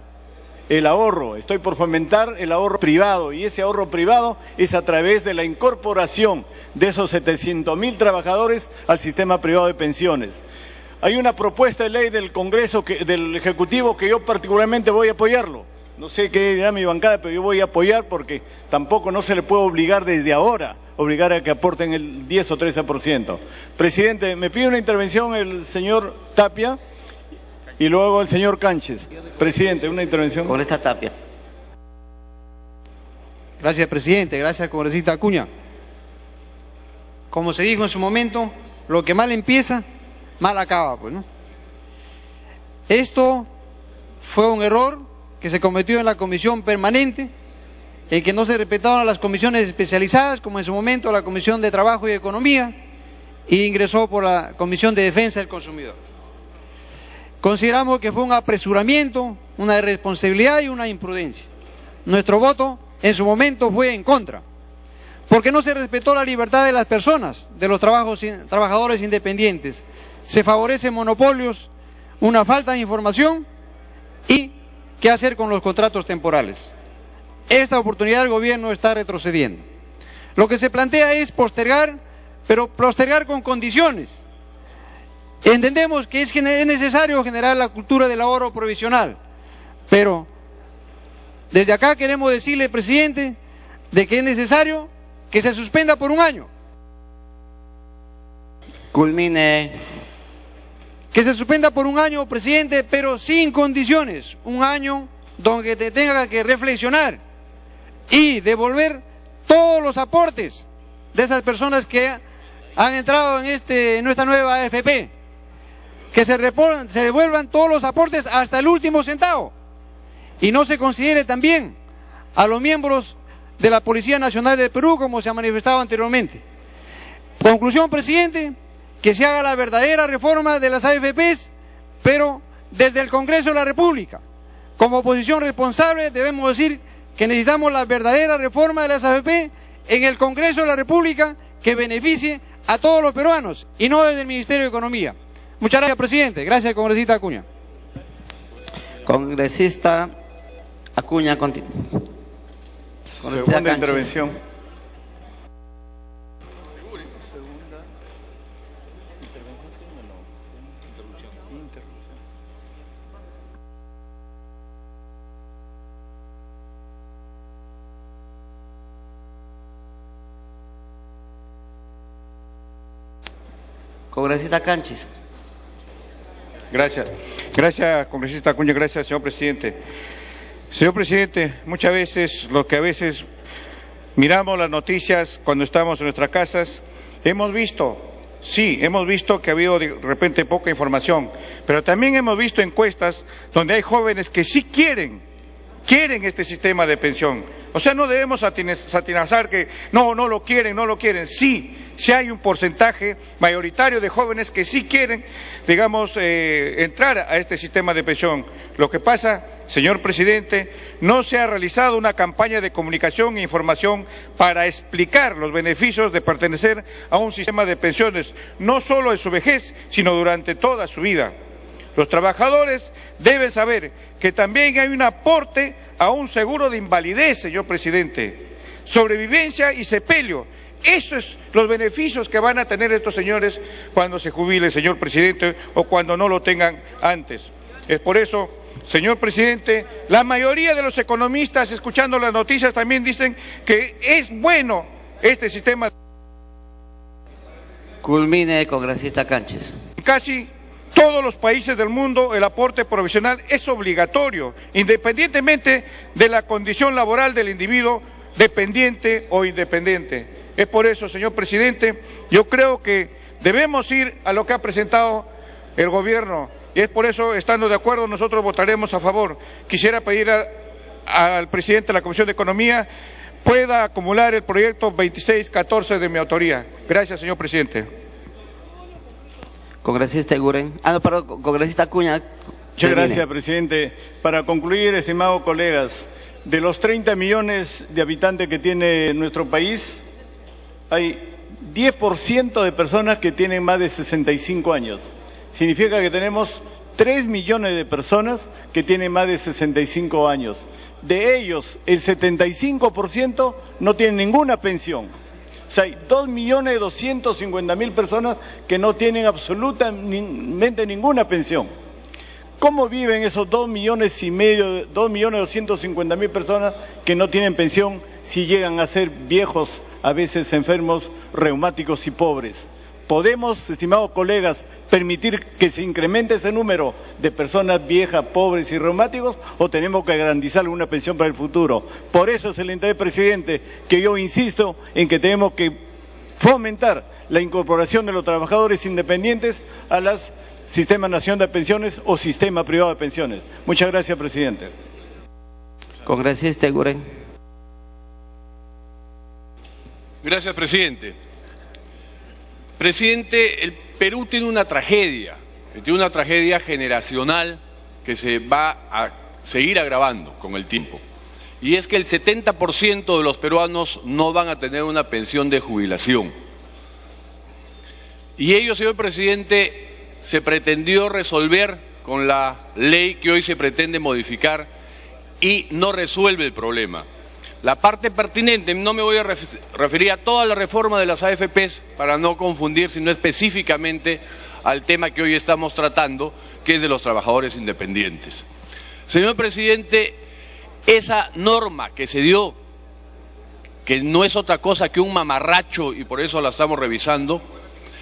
M: el ahorro, estoy por fomentar el ahorro privado, y ese ahorro privado es a través de la incorporación de esos 700.000 trabajadores al sistema privado de pensiones. Hay una propuesta de ley del Congreso, del Ejecutivo, que yo particularmente voy a apoyarlo. No sé qué dirá mi bancada, pero yo voy a apoyar porque tampoco no se le puede obligar desde ahora, obligar a que aporten el 10 o 13%. Presidente, me pide una intervención el señor Tapia y luego el señor Canches. Presidente, una intervención.
K: Con esta Tapia.
N: Gracias, presidente. Gracias, congresista Acuña. Como se dijo en su momento, lo que mal empieza, mal acaba, pues, ¿no? Esto fue un error que se cometió en la comisión permanente, en que no se respetaron las comisiones especializadas, como en su momento la Comisión de Trabajo y Economía, y ingresó por la Comisión de Defensa del Consumidor. Consideramos que fue un apresuramiento, una irresponsabilidad y una imprudencia. Nuestro voto en su momento fue en contra, porque no se respetó la libertad de las personas, de los trabajadores independientes. Se favorecen monopolios, una falta de información y qué hacer con los contratos temporales. Esta oportunidad del gobierno está retrocediendo. Lo que se plantea es postergar, pero postergar con condiciones. Entendemos que es necesario generar la cultura del ahorro provisional, pero desde acá queremos decirle, presidente, de que es necesario que se suspenda por un año.
K: Culmine.
N: Que se suspenda por un año, presidente, pero sin condiciones. Un año donde te tenga que reflexionar y devolver todos los aportes de esas personas que han entrado en nuestra nueva AFP. Que se devuelvan todos los aportes hasta el último centavo. Y no se considere también a los miembros de la Policía Nacional del Perú, como se ha manifestado anteriormente. Conclusión, presidente, que se haga la verdadera reforma de las AFPs, pero desde el Congreso de la República. Como oposición responsable debemos decir que necesitamos la verdadera reforma de las AFP en el Congreso de la República, que beneficie a todos los peruanos y no desde el Ministerio de Economía. Muchas gracias, presidente. Gracias, congresista Acuña.
K: Congresista Acuña, continúa.
M: Segunda intervención.
K: Congresista Canchis.
J: Gracias. Gracias, congresista Acuña. Gracias, señor presidente. Señor presidente, muchas veces, lo que a veces miramos las noticias cuando estamos en nuestras casas, hemos visto que ha habido de repente poca información, pero también hemos visto encuestas donde hay jóvenes que sí quieren este sistema de pensión. O sea, no debemos satinazar que no lo quieren. Sí hay un porcentaje mayoritario de jóvenes que sí quieren, digamos, entrar a este sistema de pensión. Lo que pasa, señor presidente, no se ha realizado una campaña de comunicación e información para explicar los beneficios de pertenecer a un sistema de pensiones, no solo en su vejez, sino durante toda su vida. Los trabajadores deben saber que también hay un aporte a un seguro de invalidez, señor presidente, sobrevivencia y sepelio. Esos son los beneficios que van a tener estos señores cuando se jubilen, señor presidente, o cuando no lo tengan antes. Es por eso, señor presidente, la mayoría de los economistas, escuchando las noticias, también dicen que es bueno este sistema.
K: Culmine, congresista Canchis.
J: Casi todos los países del mundo el aporte provisional es obligatorio, independientemente de la condición laboral del individuo, dependiente o independiente. Es por eso, señor presidente, yo creo que debemos ir a lo que ha presentado el gobierno, y es por eso, estando de acuerdo, nosotros votaremos a favor. Quisiera pedir al presidente de la Comisión de Economía pueda acumular el proyecto 2614 de mi autoría. Gracias, señor presidente.
K: Congresista Eguren. Congresista Acuña.
M: Muchas gracias, presidente. Para concluir, estimados colegas, de los 30 millones de habitantes que tiene nuestro país, hay 10% de personas que tienen más de 65 años. Significa que tenemos 3 millones de personas que tienen más de 65 años. De ellos, el 75% no tienen ninguna pensión. O sea, hay 2.250.000 personas que no tienen absolutamente ninguna pensión. ¿Cómo viven esos 2.250.000 personas que no tienen pensión si llegan a ser viejos, a veces enfermos, reumáticos y pobres? ¿Podemos, estimados colegas, permitir que se incremente ese número de personas viejas, pobres y reumáticos, o tenemos que garantizar una pensión para el futuro? Por eso, excelente presidente, que yo insisto en que tenemos que fomentar la incorporación de los trabajadores independientes a las Sistema Nacional de Pensiones o Sistema Privado de Pensiones. Muchas gracias, presidente.
K: Congresista Eguren.
O: Gracias, presidente. Presidente, el Perú tiene una tragedia generacional que se va a seguir agravando con el tiempo. Y es que el 70% de los peruanos no van a tener una pensión de jubilación. Y ello, señor presidente, se pretendió resolver con la ley que hoy se pretende modificar y no resuelve el problema. La parte pertinente, no me voy a referir a toda la reforma de las AFPs para no confundir, sino específicamente al tema que hoy estamos tratando, que es de los trabajadores independientes. Señor presidente, esa norma que se dio, que no es otra cosa que un mamarracho y por eso la estamos revisando,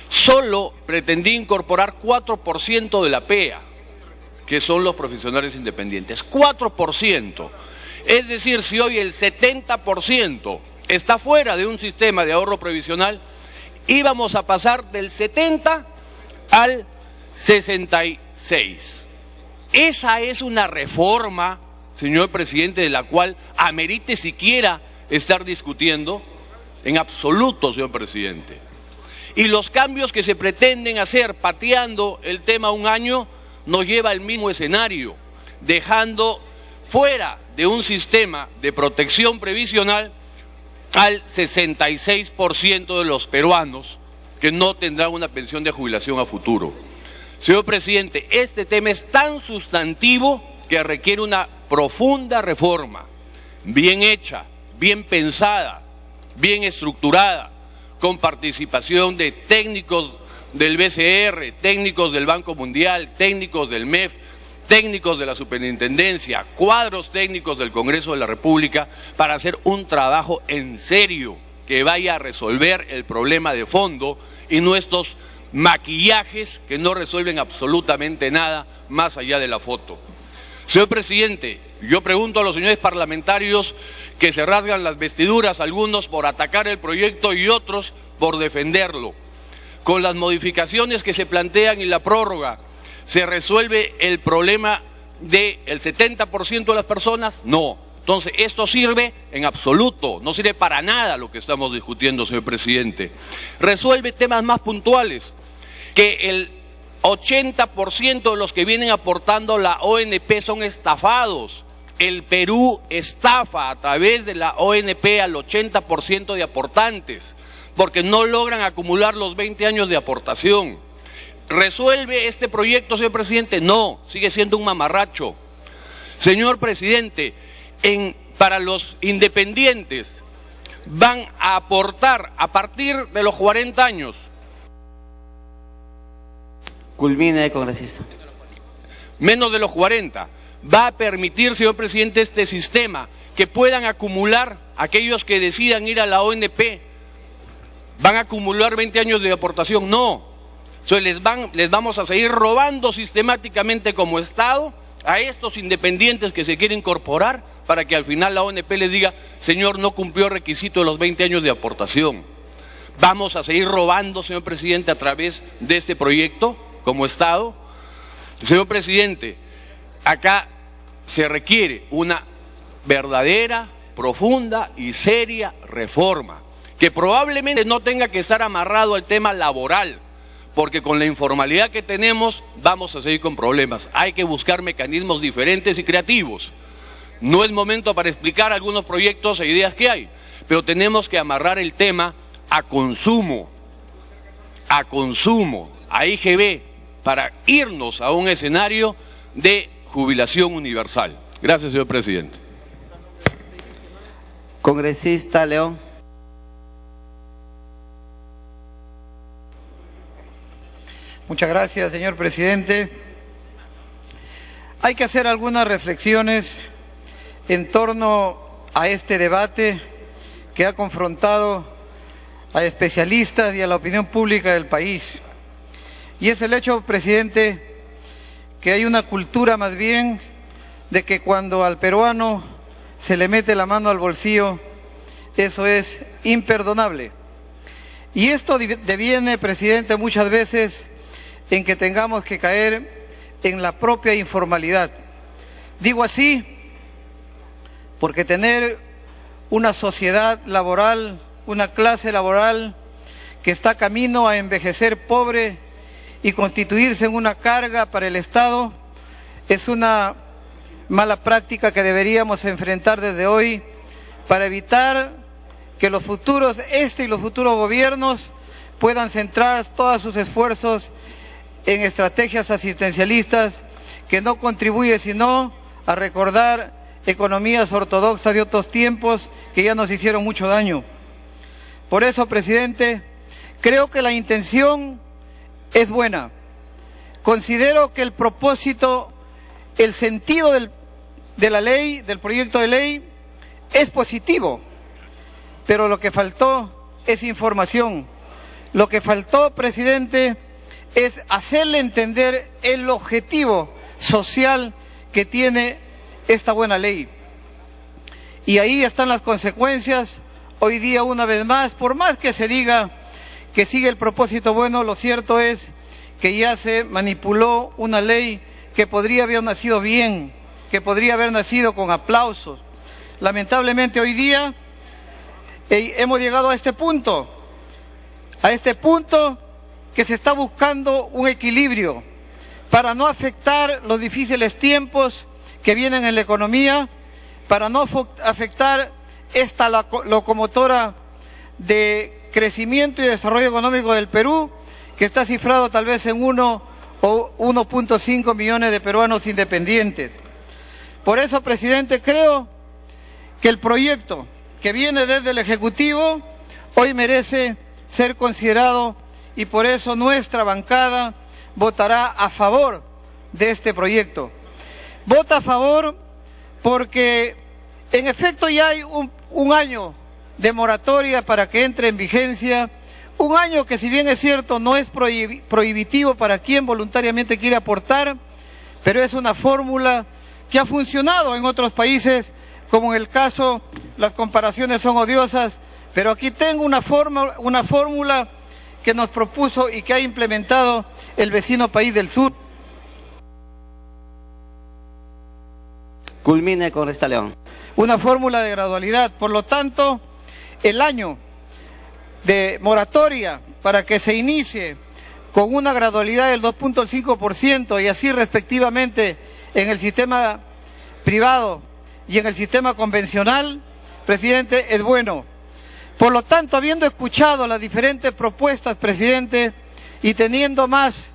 O: solo pretendía incorporar 4% de la PEA, que son los profesionales independientes. 4%. Es decir, si hoy el 70% está fuera de un sistema de ahorro previsional, íbamos a pasar del 70 al 66. Esa es una reforma, señor presidente, de la cual amerite siquiera estar discutiendo en absoluto, señor presidente. Y los cambios que se pretenden hacer pateando el tema un año nos lleva al mismo escenario, dejando fuera de un sistema de protección previsional al 66% de los peruanos que no tendrán una pensión de jubilación a futuro. Señor presidente, este tema es tan sustantivo que requiere una profunda reforma, bien hecha, bien pensada, bien estructurada, con participación de técnicos del BCR, técnicos del Banco Mundial, técnicos del MEF, técnicos de la Superintendencia, cuadros técnicos del Congreso de la República, para hacer un trabajo en serio que vaya a resolver el problema de fondo y no estos maquillajes que no resuelven absolutamente nada más allá de la foto. Señor presidente, yo pregunto a los señores parlamentarios que se rasgan las vestiduras, algunos por atacar el proyecto y otros por defenderlo. Con las modificaciones que se plantean y la prórroga, ¿se resuelve el problema del 70% de las personas? No. Entonces, esto sirve en absoluto, no sirve para nada lo que estamos discutiendo, señor presidente. Resuelve temas más puntuales, que el 80% de los que vienen aportando la ONP son estafados. El Perú estafa a través de la ONP al 80% de aportantes, porque no logran acumular los 20 años de aportación. ¿Resuelve este proyecto, señor presidente? No, sigue siendo un mamarracho. Señor presidente, para los independientes van a aportar a partir de los 40 años.
K: Culmine, congresista.
O: Menos de los 40. Va a permitir, señor presidente, este sistema que puedan acumular aquellos que decidan ir a la ONP. ¿Van a acumular 20 años de aportación? No. Entonces les vamos a seguir robando sistemáticamente como Estado a estos independientes que se quieren incorporar para que al final la ONP les diga, señor, no cumplió el requisito de los 20 años de aportación. Vamos a seguir robando, señor presidente, a través de este proyecto como Estado. Señor presidente, acá se requiere una verdadera, profunda y seria reforma, que probablemente no tenga que estar amarrado al tema laboral, porque con la informalidad que tenemos vamos a seguir con problemas. Hay que buscar mecanismos diferentes y creativos. No es momento para explicar algunos proyectos e ideas que hay, pero tenemos que amarrar el tema a consumo, a IGB, para irnos a un escenario de jubilación universal. Gracias, señor presidente.
K: Congresista León.
N: Muchas gracias, señor presidente. Hay que hacer algunas reflexiones en torno a este debate que ha confrontado a especialistas y a la opinión pública del país. Y es el hecho, presidente, que hay una cultura más bien de que cuando al peruano se le mete la mano al bolsillo, eso es imperdonable. Y esto deviene, presidente, muchas veces en que tengamos que caer en la propia informalidad. Digo así porque tener una sociedad laboral, una clase laboral que está camino a envejecer pobre y constituirse en una carga para el Estado es una mala práctica que deberíamos enfrentar desde hoy para evitar que los futuros, y los futuros gobiernos puedan centrar todos sus esfuerzos en estrategias asistencialistas que no contribuyen sino a recordar economías ortodoxas de otros tiempos que ya nos hicieron mucho daño. Por eso, presidente, creo que la intención es buena. Considero que el propósito, el sentido de la ley, del proyecto de ley, es positivo, pero lo que faltó es información. Lo que faltó, presidente, es hacerle entender el objetivo social que tiene esta buena ley. Y ahí están las consecuencias. Hoy día, una vez más, por más que se diga que sigue el propósito bueno, lo cierto es que ya se manipuló una ley que podría haber nacido bien, que podría haber nacido con aplausos. Lamentablemente hoy día hemos llegado a este punto que se está buscando un equilibrio para no afectar los difíciles tiempos que vienen en la economía, para no afectar esta locomotora de crecimiento y desarrollo económico del Perú, que está cifrado tal vez en 1 o 1.5 millones de peruanos independientes. Por eso, presidente, creo que el proyecto que viene desde el Ejecutivo hoy merece ser considerado y por eso nuestra bancada votará a favor de este proyecto. Vota a favor porque en efecto ya hay un año de moratoria para que entre en vigencia Un año que, si bien es cierto, no es prohibitivo para quien voluntariamente quiere aportar, pero es una fórmula que ha funcionado en otros países, como en el caso, las comparaciones son odiosas, pero aquí tengo una fórmula que nos propuso y que ha implementado el vecino país del sur.
K: Culmine, congresista León.
N: Una fórmula de gradualidad. Por lo tanto, el año de moratoria para que se inicie con una gradualidad del 2.5% y así respectivamente en el sistema privado y en el sistema convencional, presidente, es bueno. Por lo tanto, habiendo escuchado las diferentes propuestas, presidente, y teniendo más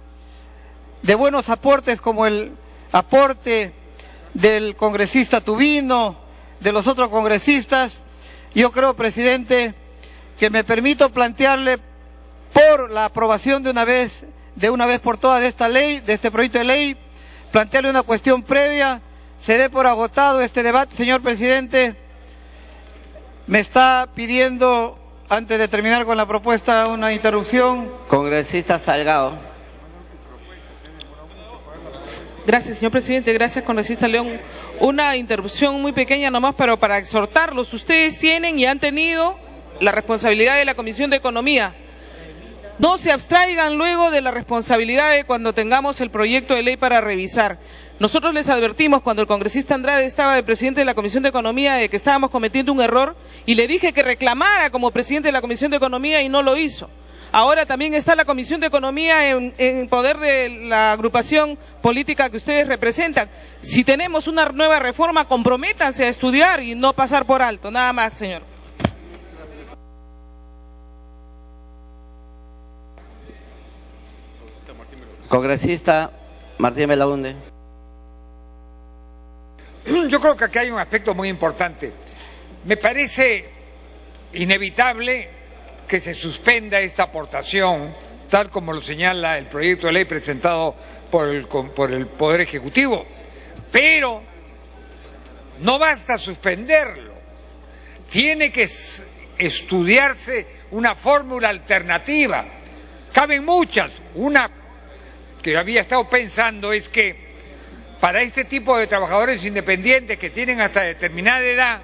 N: de buenos aportes como el aporte del congresista Tubino, de los otros congresistas, yo creo, presidente, que me permito plantearle por la aprobación de una vez por todas de esta ley, de este proyecto de ley, plantearle una cuestión previa. Se dé por agotado este debate, señor presidente. Me está pidiendo, antes de terminar con la propuesta, una interrupción.
K: Congresista Salgado.
P: Gracias, señor presidente. Gracias, congresista León. Una interrupción muy pequeña nomás, pero para exhortarlos. Ustedes tienen y han tenido la responsabilidad de la Comisión de Economía. No se abstraigan luego de la responsabilidad de cuando tengamos el proyecto de ley para revisar. Nosotros les advertimos cuando el congresista Andrade estaba de presidente de la Comisión de Economía de que estábamos cometiendo un error y le dije que reclamara como presidente de la Comisión de Economía y no lo hizo. Ahora también está la Comisión de Economía en poder de la agrupación política que ustedes representan. Si tenemos una nueva reforma, comprométanse a estudiar y no pasar por alto. Nada más, señor.
K: Congresista Martín Belaunde.
Q: Yo creo que aquí hay un aspecto muy importante. Me parece inevitable que se suspenda esta aportación, tal como lo señala el proyecto de ley presentado por el Poder Ejecutivo. Pero no basta suspenderlo. Tiene que estudiarse una fórmula alternativa. Caben muchas. Una que había estado pensando es que para este tipo de trabajadores independientes que tienen hasta determinada edad,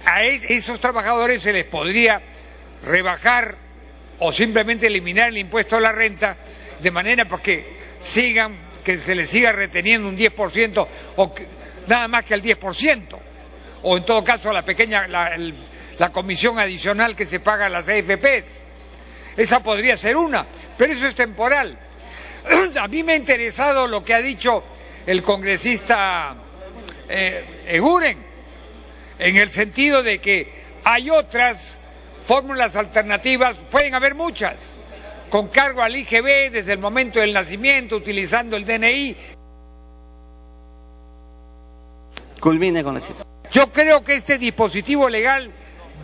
Q: a esos trabajadores se les podría rebajar o simplemente eliminar el impuesto a la renta, de manera que se les siga reteniendo un 10% o nada más que el 10%, o en todo caso la comisión adicional que se paga a las AFPs. Esa podría ser una, pero eso es temporal. A mí me ha interesado lo que ha dicho el congresista Eguren, en el sentido de que hay otras fórmulas alternativas, pueden haber muchas, con cargo al IGB desde el momento del nacimiento, utilizando el DNI.
K: Culmine, congresista.
Q: Yo creo que este dispositivo legal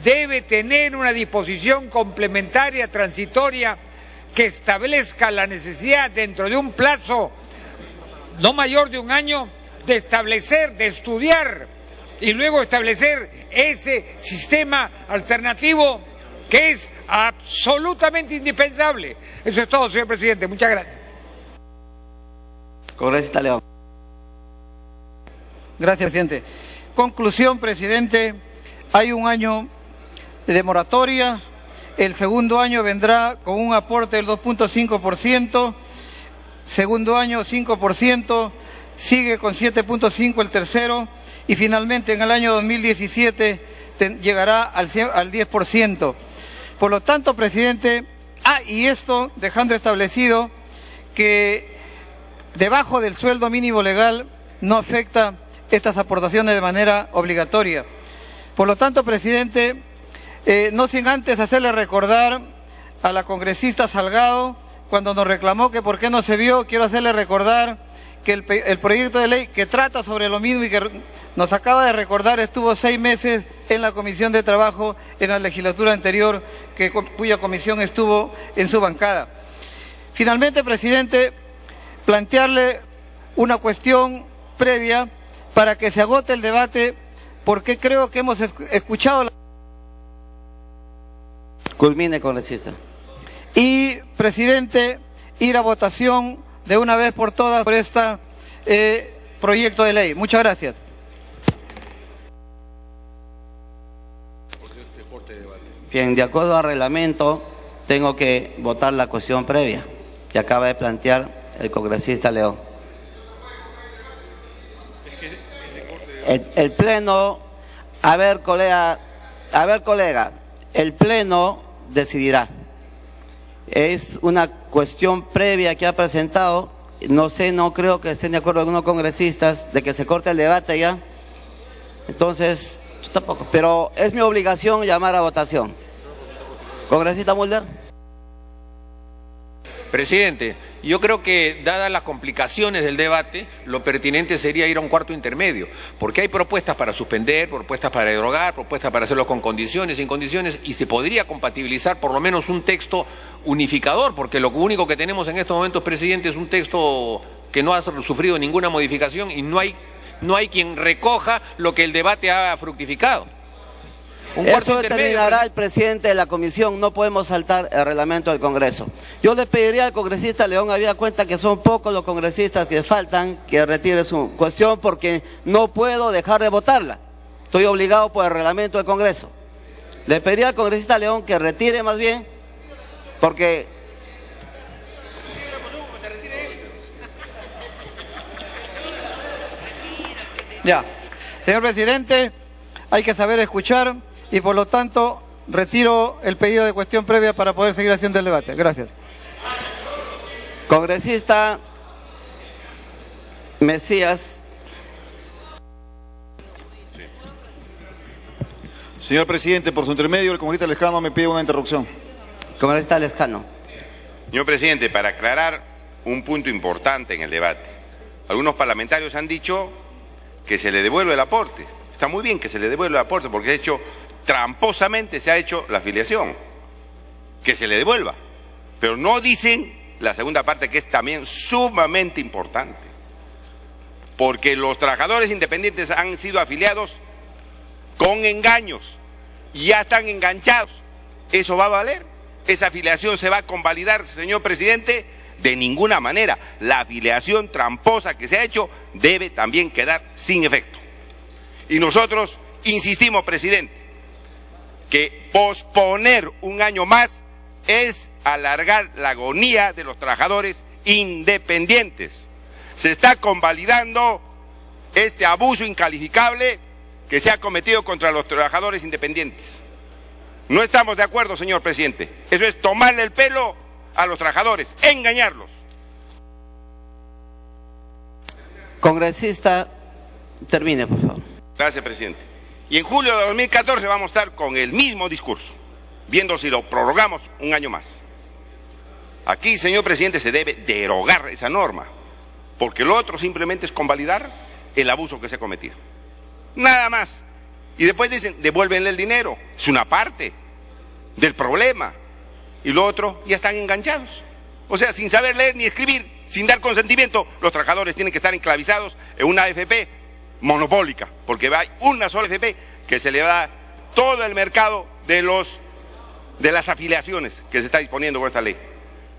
Q: debe tener una disposición complementaria, transitoria, que establezca la necesidad dentro de un plazo no mayor de un año de establecer, de estudiar y luego establecer ese sistema alternativo que es absolutamente indispensable. Eso es todo, señor presidente. Muchas gracias.
K: Congresista León.
N: Gracias, presidente. Conclusión, presidente. Hay un año de moratoria. El segundo año vendrá con un aporte del 2.5%, segundo año 5%, sigue con 7.5% el tercero y finalmente en el año 2017 llegará al 10%. Por lo tanto, presidente, y esto dejando establecido que debajo del sueldo mínimo legal no afecta estas aportaciones de manera obligatoria. Por lo tanto, presidente, no sin antes hacerle recordar a la congresista Salgado, cuando nos reclamó que por qué no se vio, quiero hacerle recordar que el proyecto de ley que trata sobre lo mismo y que nos acaba de recordar estuvo 6 meses en la Comisión de Trabajo en la legislatura anterior, cuya comisión estuvo en su bancada. Finalmente, presidente, plantearle una cuestión previa para que se agote el debate, porque creo que hemos escuchado
K: Culmine, congresista.
N: Y, presidente, ir a votación de una vez por todas por este proyecto de ley. Muchas gracias.
K: Bien, de acuerdo al reglamento, tengo que votar la cuestión previa que acaba de plantear el congresista León. El Pleno, a ver, colega, el Pleno decidirá. Es una cuestión previa que ha presentado, no sé, no creo que estén de acuerdo algunos congresistas de que se corte el debate ya. Entonces, yo tampoco, pero es mi obligación llamar a votación. Congresista Mulder.
R: Presidente, yo creo que dadas las complicaciones del debate, lo pertinente sería ir a un cuarto intermedio, porque hay propuestas para suspender, propuestas para derogar, propuestas para hacerlo con condiciones, sin condiciones, y se podría compatibilizar por lo menos un texto unificador, porque lo único que tenemos en estos momentos, presidente, es un texto que no ha sufrido ninguna modificación y no hay quien recoja lo que el debate ha fructificado.
K: Eso determinará el presidente de la comisión, no podemos saltar el reglamento del Congreso. Yo le pediría al congresista León, había cuenta que son pocos los congresistas que faltan, que retire su cuestión porque no puedo dejar de votarla. Estoy obligado por el reglamento del Congreso. Le pediría al congresista León que retire más bien, porque...
N: Ya, señor presidente, hay que saber escuchar. Y por lo tanto, retiro el pedido de cuestión previa para poder seguir haciendo el debate. Gracias.
K: Congresista Mesías.
S: Señor presidente, por su intermedio, el congresista Lescano me pide una interrupción.
K: Congresista Lescano.
H: Señor presidente, para aclarar un punto importante en el debate. Algunos parlamentarios han dicho que se le devuelve el aporte. Está muy bien que se le devuelva el aporte porque de hecho tramposamente se ha hecho la afiliación. Que se le devuelva. Pero no dicen la segunda parte, que es también sumamente importante. Porque los trabajadores independientes han sido afiliados con engaños. Y ya están enganchados. ¿Eso va a valer? ¿Esa afiliación se va a convalidar, señor presidente? De ninguna manera. La afiliación tramposa que se ha hecho debe también quedar sin efecto. Y nosotros insistimos, presidente, que posponer un año más es alargar la agonía de los trabajadores independientes. Se está convalidando este abuso incalificable que se ha cometido contra los trabajadores independientes. No estamos de acuerdo, señor presidente. Eso es tomarle el pelo a los trabajadores, engañarlos.
K: Congresista, termine, por favor.
H: Gracias, presidente. Y en julio de 2014 vamos a estar con el mismo discurso, viendo si lo prorrogamos un año más. Aquí, señor presidente, se debe derogar esa norma, porque lo otro simplemente es convalidar el abuso que se ha cometido. Nada más. Y después dicen, devuélvenle el dinero. Es una parte del problema. Y lo otro, ya están enganchados. O sea, sin saber leer ni escribir, sin dar consentimiento, los trabajadores tienen que estar enclavizados en una AFP monopólica, porque hay una sola AFP que se le da todo el mercado de las afiliaciones que se está disponiendo con esta ley.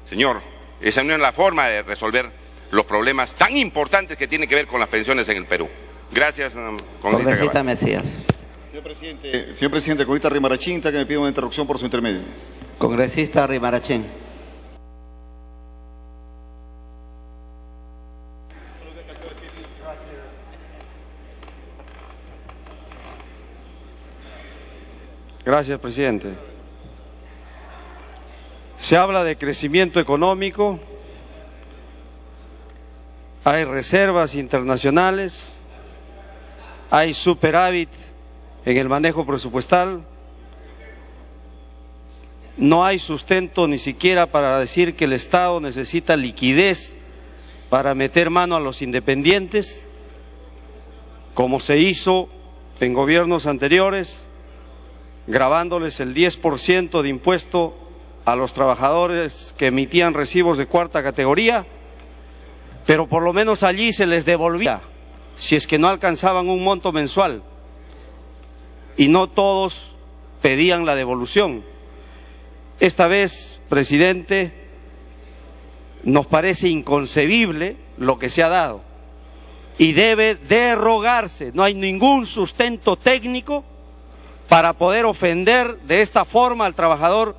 H: Señor, esa no es la forma de resolver los problemas tan importantes que tienen que ver con las pensiones en el Perú. Gracias,
K: congresista Mesías.
S: Señor presidente, el congresista Rimarachín está que me pide una interrupción por su intermedio.
K: Congresista Rimarachín.
N: Gracias, presidente. Se habla de crecimiento económico, hay reservas internacionales, hay superávit en el manejo presupuestal, no hay sustento ni siquiera para decir que el Estado necesita liquidez para meter mano a los independientes, como se hizo en gobiernos anteriores, grabándoles el 10% de impuesto a los trabajadores que emitían recibos de cuarta categoría, pero por lo menos allí se les devolvía, si es que no alcanzaban un monto mensual, y no todos pedían la devolución. Esta vez, presidente, nos parece inconcebible lo que se ha dado y debe derogarse. No hay ningún sustento técnico para poder ofender de esta forma al trabajador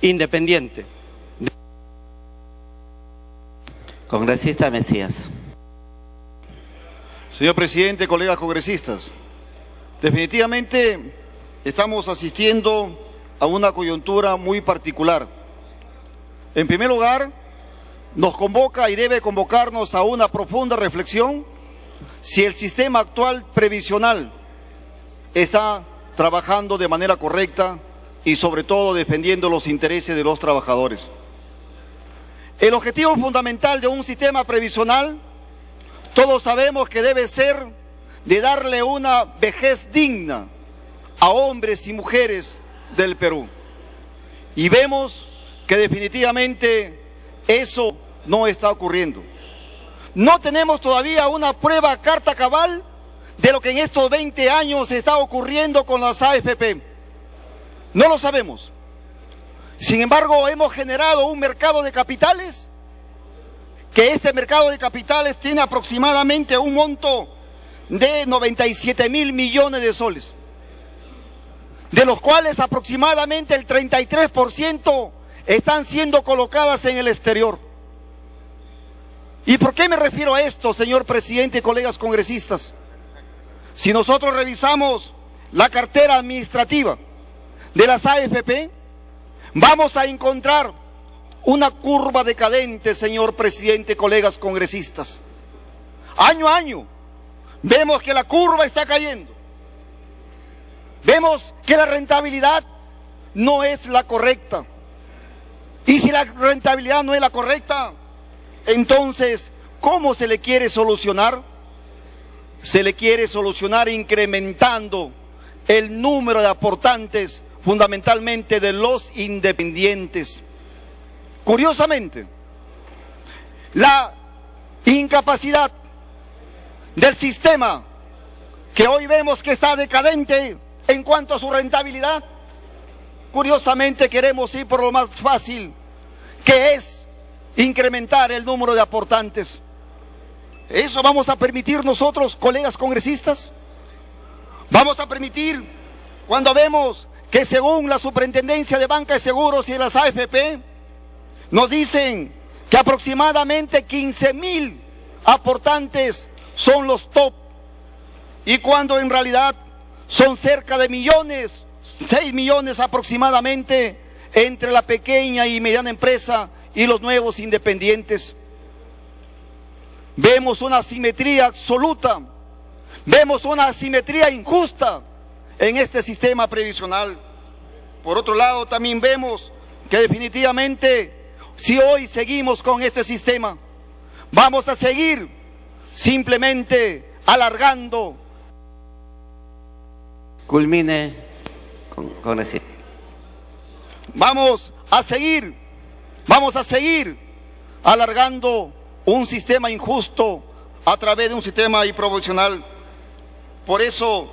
N: independiente.
K: Congresista Mesías.
S: Señor presidente, colegas congresistas, definitivamente estamos asistiendo a una coyuntura muy particular. En primer lugar, nos convoca y debe convocarnos a una profunda reflexión si el sistema actual previsional está trabajando de manera correcta y sobre todo defendiendo los intereses de los trabajadores. El objetivo fundamental de un sistema previsional, todos sabemos que debe ser de darle una vejez digna a hombres y mujeres del Perú. Y vemos que definitivamente eso no está ocurriendo. No tenemos todavía una prueba carta cabal de lo que en estos 20 años está ocurriendo con las AFP. No lo sabemos. Sin embargo, hemos generado un mercado de capitales, que este mercado de capitales tiene aproximadamente un monto de 97.000 millones de soles, de los cuales aproximadamente el 33% están siendo colocadas en el exterior. ¿Y por qué me refiero a esto, señor presidente y colegas congresistas? Si nosotros revisamos la cartera administrativa de las AFP, vamos a encontrar una curva decadente, señor presidente, colegas congresistas. Año a año vemos que la curva está cayendo. Vemos que la rentabilidad no es la correcta. Y si la rentabilidad no es la correcta, entonces, ¿cómo se le quiere solucionar? Se le quiere solucionar incrementando el número de aportantes, fundamentalmente de los independientes. Curiosamente, la incapacidad del sistema, que hoy vemos que está decadente en cuanto a su rentabilidad, curiosamente queremos ir por lo más fácil, que es incrementar el número de aportantes. ¿Eso vamos a permitir nosotros, colegas congresistas? ¿Vamos a permitir cuando vemos que según la Superintendencia de Banca y Seguros y de las AFP, nos dicen que aproximadamente 15.000 aportantes son los top, y cuando en realidad son cerca de millones, 6 millones aproximadamente, entre la pequeña y mediana empresa y los nuevos independientes? Vemos una asimetría absoluta, vemos una asimetría injusta en este sistema previsional. Por otro lado, también vemos que definitivamente, si hoy seguimos con este sistema, vamos a seguir simplemente alargando.
K: Culmine, congresista.
S: Vamos a seguir alargando un sistema injusto a través de un sistema improporcional. Por eso,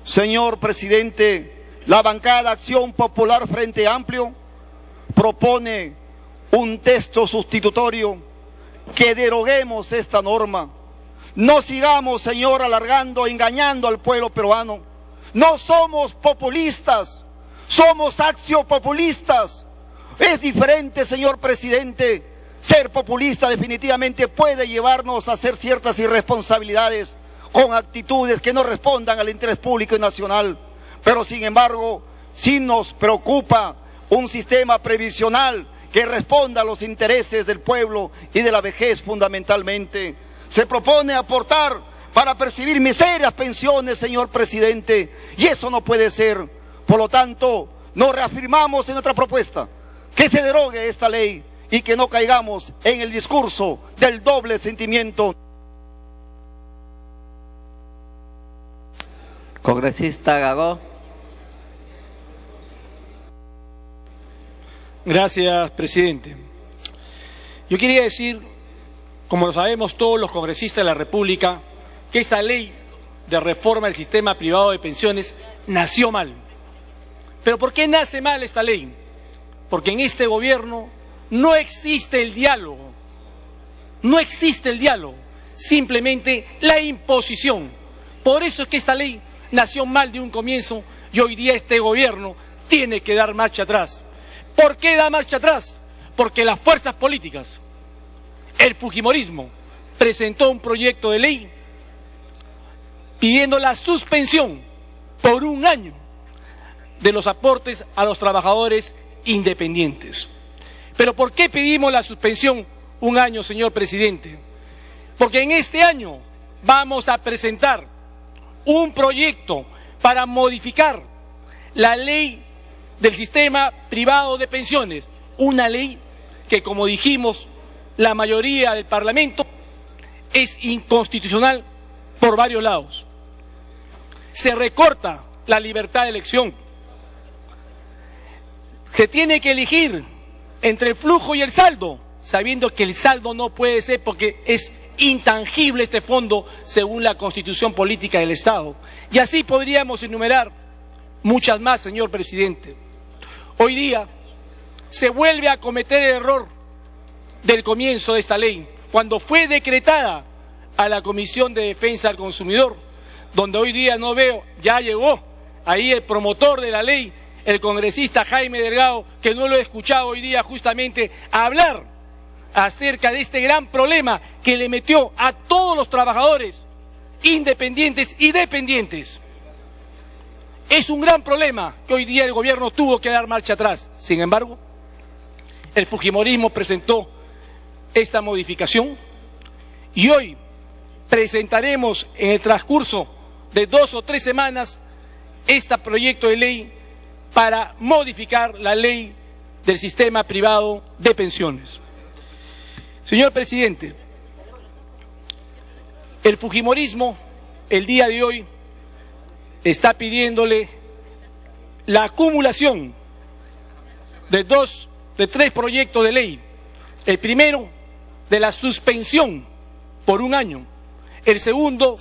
S: señor presidente, la bancada Acción Popular Frente Amplio propone un texto sustitutorio que deroguemos esta norma. No sigamos, señor, alargando, engañando al pueblo peruano. No somos populistas, somos accionpopulistas. Es diferente, señor presidente. Ser populista definitivamente puede llevarnos a hacer ciertas irresponsabilidades con actitudes que no respondan al interés público y nacional. Pero sin embargo, sí nos preocupa un sistema previsional que responda a los intereses del pueblo y de la vejez fundamentalmente. Se propone aportar para percibir miserias pensiones, señor presidente, y eso no puede ser. Por lo tanto, nos reafirmamos en nuestra propuesta que se derogue esta ley y que no caigamos en el discurso del doble sentimiento.
K: Congresista Gagó.
T: Gracias, presidente. Yo quería decir, como lo sabemos todos los congresistas de la República, que esta ley de reforma del sistema privado de pensiones nació mal. ¿Pero por qué nace mal esta ley? porque en este gobierno no existe el diálogo, no existe el diálogo, simplemente la imposición. Por eso es que esta ley nació mal de un comienzo y hoy día este gobierno tiene que dar marcha atrás. ¿Por qué da marcha atrás? Porque las fuerzas políticas, el fujimorismo, presentó un proyecto de ley pidiendo la suspensión por un año de los aportes a los trabajadores independientes. ¿Pero por qué pedimos la suspensión un año, señor presidente? Porque en este año vamos a presentar un proyecto para modificar la ley del sistema privado de pensiones, una ley que, como dijimos, la mayoría del Parlamento es inconstitucional por varios lados. Se recorta la libertad de elección. Se tiene que elegir entre el flujo y el saldo, sabiendo que el saldo no puede ser porque es intangible este fondo según la Constitución Política del Estado. Y así podríamos enumerar muchas más, señor presidente. Hoy día se vuelve a cometer el error del comienzo de esta ley, cuando fue decretada a la Comisión de Defensa del Consumidor, donde hoy día no veo, ya llegó ahí el promotor de la ley, el congresista Jaime Delgado, que no lo he escuchado hoy día justamente hablar acerca de este gran problema que le metió a todos los trabajadores independientes y dependientes. Es un gran problema que hoy día el gobierno tuvo que dar marcha atrás. Sin embargo, el fujimorismo presentó esta modificación y hoy presentaremos en el transcurso de 2 o 3 semanas este proyecto de ley para modificar la ley del sistema privado de pensiones. Señor presidente, el fujimorismo el día de hoy está pidiéndole la acumulación de 3 proyectos de ley. El primero, de la suspensión por un año. El segundo,